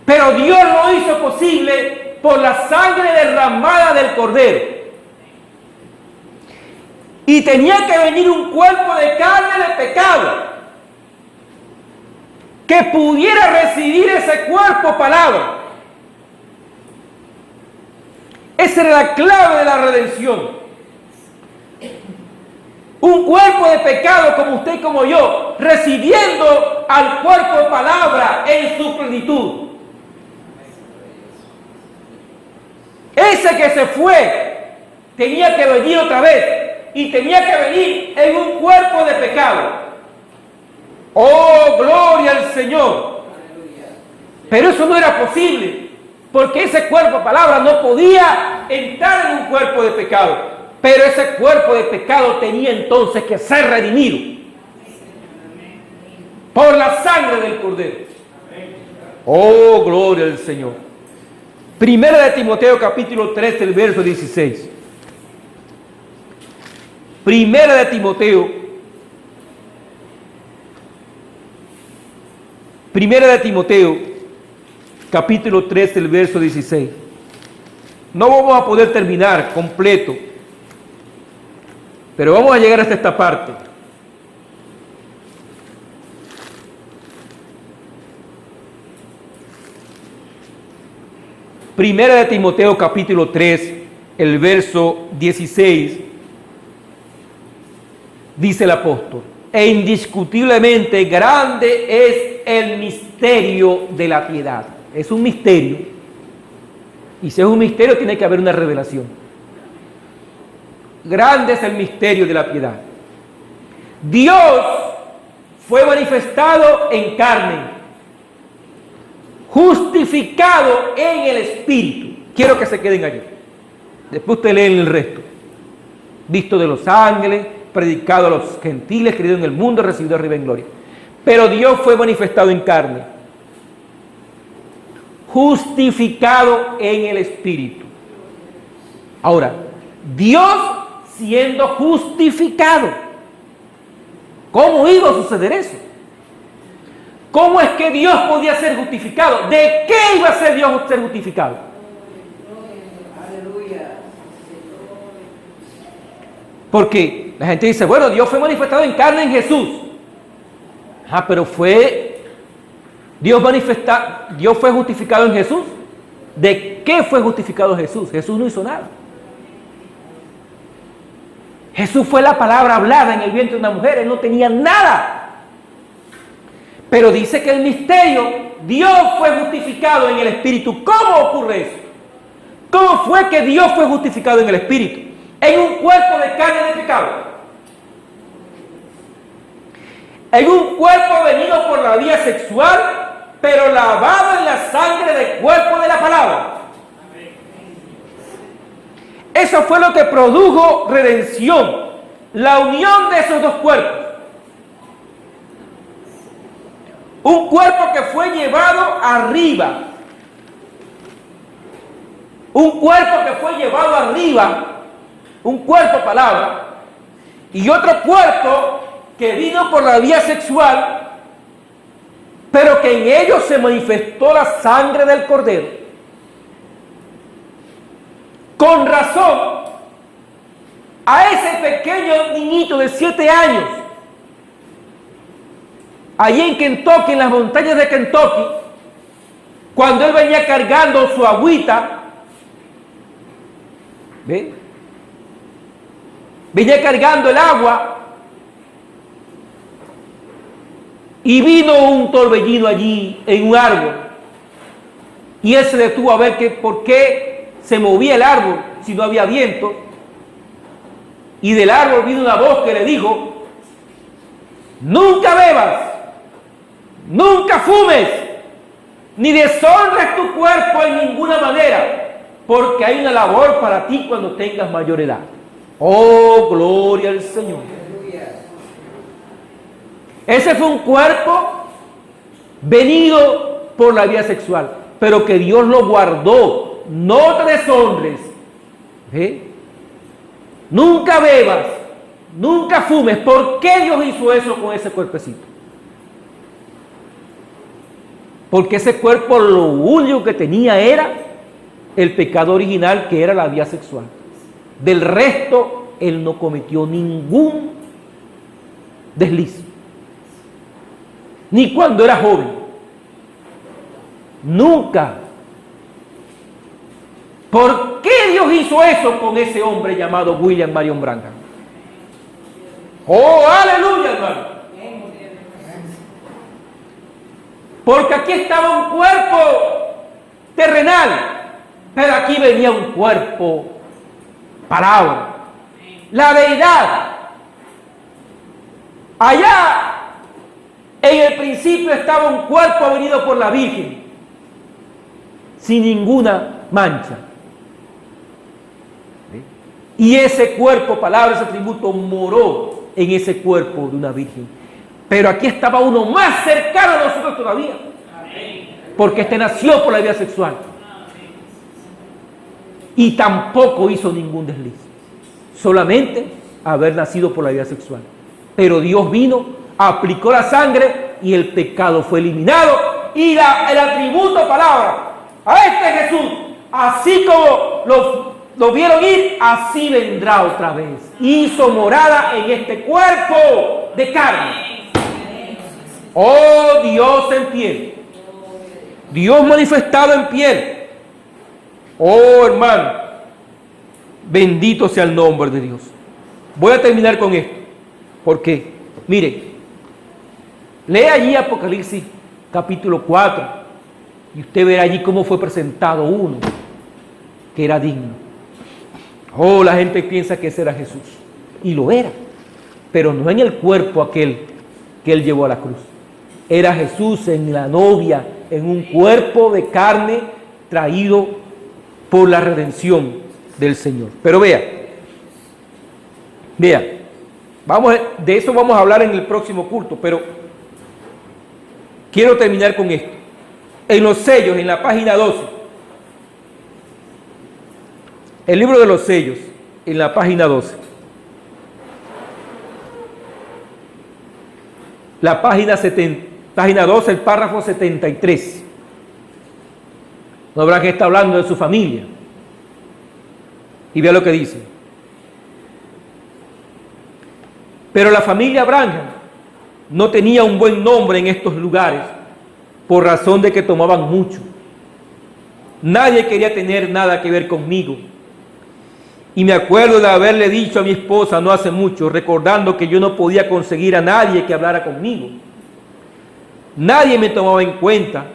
Pero Dios lo hizo posible por la sangre derramada del Cordero. Y tenía que venir un cuerpo de carne de pecado que pudiera recibir ese cuerpo palabra. Esa era la clave de la redención. Un cuerpo de pecado como usted y como yo, recibiendo al cuerpo palabra en su plenitud. Ese que se fue tenía que venir otra vez y tenía que venir en un cuerpo de pecado. Oh, gloria al Señor. Pero eso no era posible, porque ese cuerpo palabra no podía entrar en un cuerpo de pecado. Pero ese cuerpo de pecado tenía entonces que ser redimido por la sangre del Cordero. Oh, gloria al Señor. Primera de Timoteo capítulo 3, el verso 16. Primera de Timoteo. Primera de Timoteo capítulo 3, el verso 16. No vamos a poder terminar completo, pero vamos a llegar hasta esta parte. Primera de Timoteo capítulo 3, el verso 16, dice el apóstol, e indiscutiblemente grande es el misterio de la piedad. Es un misterio, y si es un misterio tiene que haber una revelación. Grande es el misterio de la piedad. Dios fue manifestado en carne, justificado en el Espíritu. Quiero que se queden allí. Después ustedes leen el resto. Visto de los ángeles, predicado a los gentiles, creído en el mundo, recibido arriba en gloria. pero Dios fue manifestado en carne, justificado en el Espíritu. Ahora, Dios siendo justificado, ¿cómo iba a suceder eso? ¿Cómo es que Dios podía ser justificado? ¿De qué iba a ser Dios ser justificado? Porque la gente dice, bueno, Dios fue manifestado en carne en Jesús. Pero Dios fue justificado en Jesús. ¿De qué fue justificado Jesús? Jesús no hizo nada. Jesús fue la palabra hablada en el vientre de una mujer, él no tenía nada. Pero dice que el misterio, Dios fue justificado en el Espíritu. ¿Cómo ocurre eso? ¿Cómo fue que Dios fue justificado en el Espíritu? En un cuerpo de carne de pecado. En un cuerpo venido por la vía sexual, pero lavado en la sangre del cuerpo de la palabra. Eso fue lo que produjo redención, la unión de esos dos cuerpos. Un cuerpo que fue llevado arriba. Un cuerpo que fue llevado arriba. Un cuerpo palabra. Y otro cuerpo que vino por la vía sexual, pero que en ellos se manifestó la sangre del Cordero. Con razón, a ese pequeño niñito de 7 años, allí en Kentucky, en las montañas de Kentucky, cuando él venía cargando su agüita, ¿ven? Venía cargando el agua y vino un torbellino allí en un árbol y él se detuvo a ver por qué se movía el árbol si no había viento, y del árbol vino una voz que le dijo: nunca bebas, nunca fumes, ni deshonres tu cuerpo en ninguna manera, porque hay una labor para ti cuando tengas mayor edad. Oh, gloria al Señor. Ese fue un cuerpo venido por la vía sexual, pero que Dios lo guardó. No te deshonres, nunca bebas, nunca fumes. ¿Por qué Dios hizo eso con ese cuerpecito? Porque ese cuerpo lo único que tenía era el pecado original, que era la vía sexual. Del resto, él no cometió ningún desliz. Ni cuando era joven. Nunca. ¿Por qué Dios hizo eso con ese hombre llamado William Marion Branham? ¡Oh, aleluya, hermano! Porque aquí estaba un cuerpo terrenal, pero aquí venía un cuerpo palabra, la deidad. Allá en el principio estaba un cuerpo venido por la Virgen, sin ninguna mancha. Y ese cuerpo, palabra, ese atributo, moró en ese cuerpo de una virgen. Pero aquí estaba uno más cercano a nosotros todavía. Porque este nació por la vía sexual. Y tampoco hizo ningún desliz. Solamente haber nacido por la vía sexual. Pero Dios vino, aplicó la sangre y el pecado fue eliminado. Y el atributo, palabra, a este Jesús, así como lo vieron ir, así vendrá otra vez. Hizo morada en este cuerpo de carne. Oh, Dios en piel. Dios manifestado en piel. Oh, hermano, bendito sea el nombre de Dios. Voy a terminar con esto. Porque, mire, lee allí Apocalipsis capítulo 4 y usted verá allí cómo fue presentado uno que era digno. Oh, la gente piensa que ese era Jesús. Y lo era. Pero no en el cuerpo aquel que él llevó a la cruz. Era Jesús en la novia, en un cuerpo de carne traído por la redención del Señor. Pero vea, de eso vamos a hablar en el próximo culto, pero Quiero terminar con esto. En los sellos, en la página 12. El libro de los sellos, en la página 12. La página 12, el párrafo 73. No habrá que está hablando de su familia. Y vea lo que dice. Pero la familia Branham no tenía un buen nombre en estos lugares por razón de que tomaban mucho. Nadie quería tener nada que ver conmigo. Y me acuerdo de haberle dicho a mi esposa no hace mucho, recordando que yo no podía conseguir a nadie que hablara conmigo. Nadie me tomaba en cuenta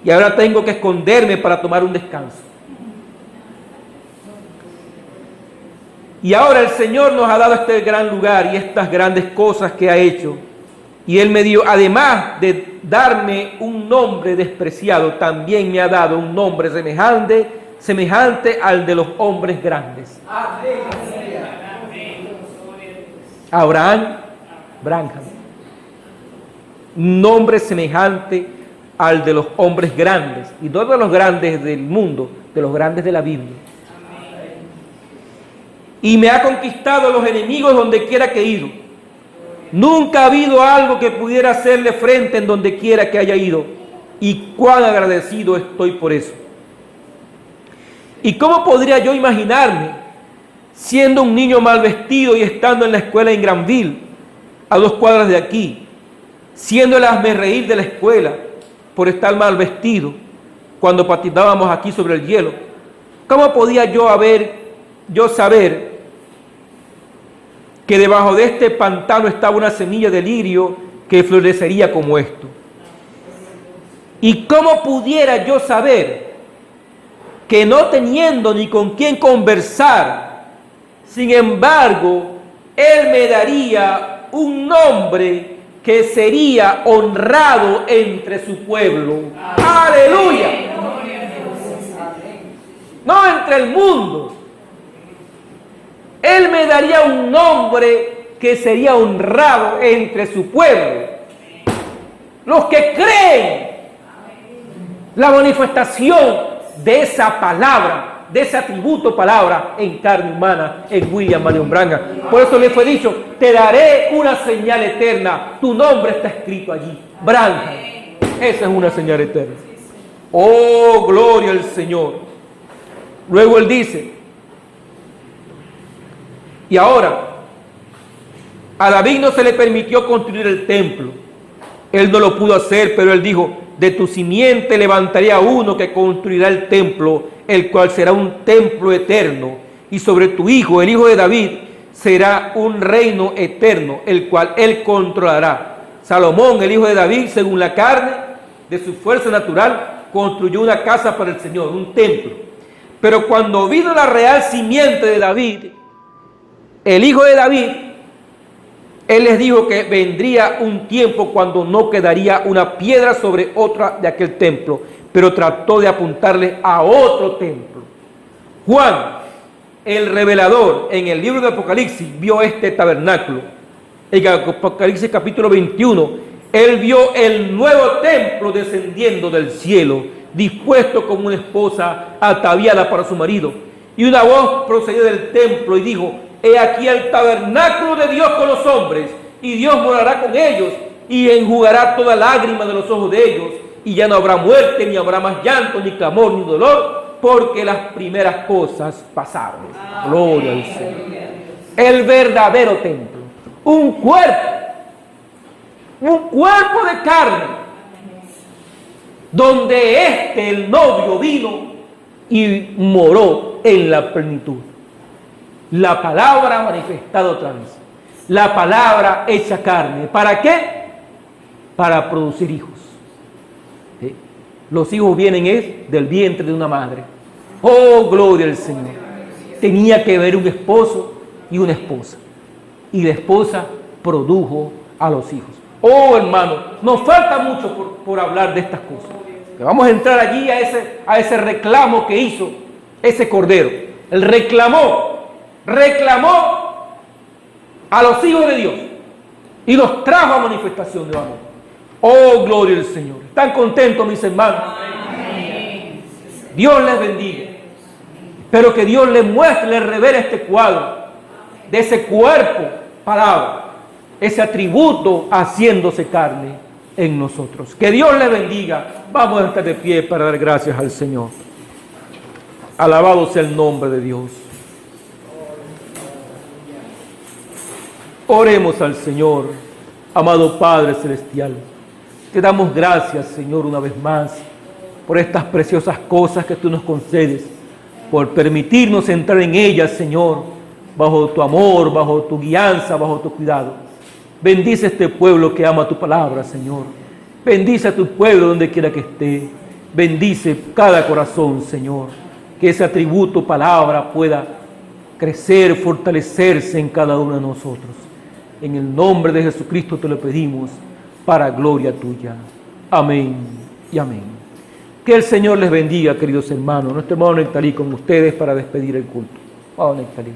y ahora tengo que esconderme para tomar un descanso. Y ahora el Señor nos ha dado este gran lugar y estas grandes cosas que ha hecho. Y Él me dio, además de darme un nombre despreciado, también me ha dado un nombre semejante al de los hombres grandes. Abraham Branham. Un nombre semejante al de los hombres grandes. Y no de los grandes del mundo, de los grandes de la Biblia. Y me ha conquistado a los enemigos donde quiera que he ido. Nunca ha habido algo que pudiera hacerle frente en donde quiera que haya ido. Y cuán agradecido estoy por eso. ¿Y cómo podría yo imaginarme, siendo un niño mal vestido y estando en la escuela en Granville, a 2 cuadras de aquí, siendo el hazmerreír de la escuela por estar mal vestido, cuando patinábamos aquí sobre el hielo? ¿Cómo podía yo saber que debajo de este pantano estaba una semilla de lirio que florecería como esto? ¿Y cómo pudiera yo saber que no teniendo ni con quién conversar, sin embargo, Él me daría un nombre que sería honrado entre su pueblo? ¡Aleluya! No entre el mundo. Él me daría un nombre que sería honrado entre su pueblo. Los que creen la manifestación de esa palabra, de ese atributo palabra en carne humana, en William Marion Branham. Por eso le fue dicho, te daré una señal eterna. Tu nombre está escrito allí, Branham. Esa es una señal eterna. Oh, gloria al Señor. Luego él dice, y ahora, a David no se le permitió construir el templo. Él no lo pudo hacer, pero él dijo, de tu simiente levantaré a uno que construirá el templo, el cual será un templo eterno. Y sobre tu hijo, el hijo de David, será un reino eterno, el cual él controlará. Salomón, el hijo de David, según la carne de su fuerza natural, construyó una casa para el Señor, un templo. Pero cuando vino la real simiente de David, el hijo de David, él les dijo que vendría un tiempo cuando no quedaría una piedra sobre otra de aquel templo, pero trató de apuntarle a otro templo. Juan, el revelador, en el libro de Apocalipsis, vio este tabernáculo. En Apocalipsis capítulo 21, él vio el nuevo templo descendiendo del cielo, dispuesto como una esposa ataviada para su marido. Y una voz procedió del templo y dijo, he aquí el tabernáculo de Dios con los hombres, y Dios morará con ellos, y enjugará toda lágrima de los ojos de ellos, y ya no habrá muerte, ni habrá más llanto, ni clamor, ni dolor, porque las primeras cosas pasaron. Gloria al Señor. El verdadero templo, un cuerpo de carne, donde el novio vino y moró en la plenitud. La palabra manifestada otra vez. La palabra hecha carne. ¿Para qué? Para producir hijos. ¿Sí? Los hijos vienen del vientre de una madre. Oh, gloria al Señor. Tenía que haber un esposo y una esposa. Y la esposa produjo a los hijos. Oh, hermano, nos falta mucho por hablar de estas cosas. Que vamos a entrar allí a ese reclamo que hizo ese cordero. Él reclamó a los hijos de Dios y los trajo a manifestación de amor. Oh, gloria al Señor. ¿Están contentos, mis hermanos? Dios les bendiga. Pero que Dios les muestre, les revele este cuadro de ese cuerpo, palabra, ese atributo haciéndose carne en nosotros. Que Dios les bendiga. Vamos a estar de pie para dar gracias al Señor. Alabado sea el nombre de Dios. Oremos al Señor. Amado Padre Celestial, te damos gracias, Señor, una vez más por estas preciosas cosas que tú nos concedes, por permitirnos entrar en ellas, Señor, bajo tu amor, bajo tu guianza, bajo tu cuidado. Bendice este pueblo que ama tu palabra, Señor. Bendice a tu pueblo donde quiera que esté. Bendice cada corazón, Señor. Que ese atributo, palabra, pueda crecer, fortalecerse en cada uno de nosotros. En el nombre de Jesucristo te lo pedimos, para gloria tuya. Amén y amén. Que el Señor les bendiga, queridos hermanos. Nuestro hermano Nectalí con ustedes para despedir el culto. Vamos, Nectalí.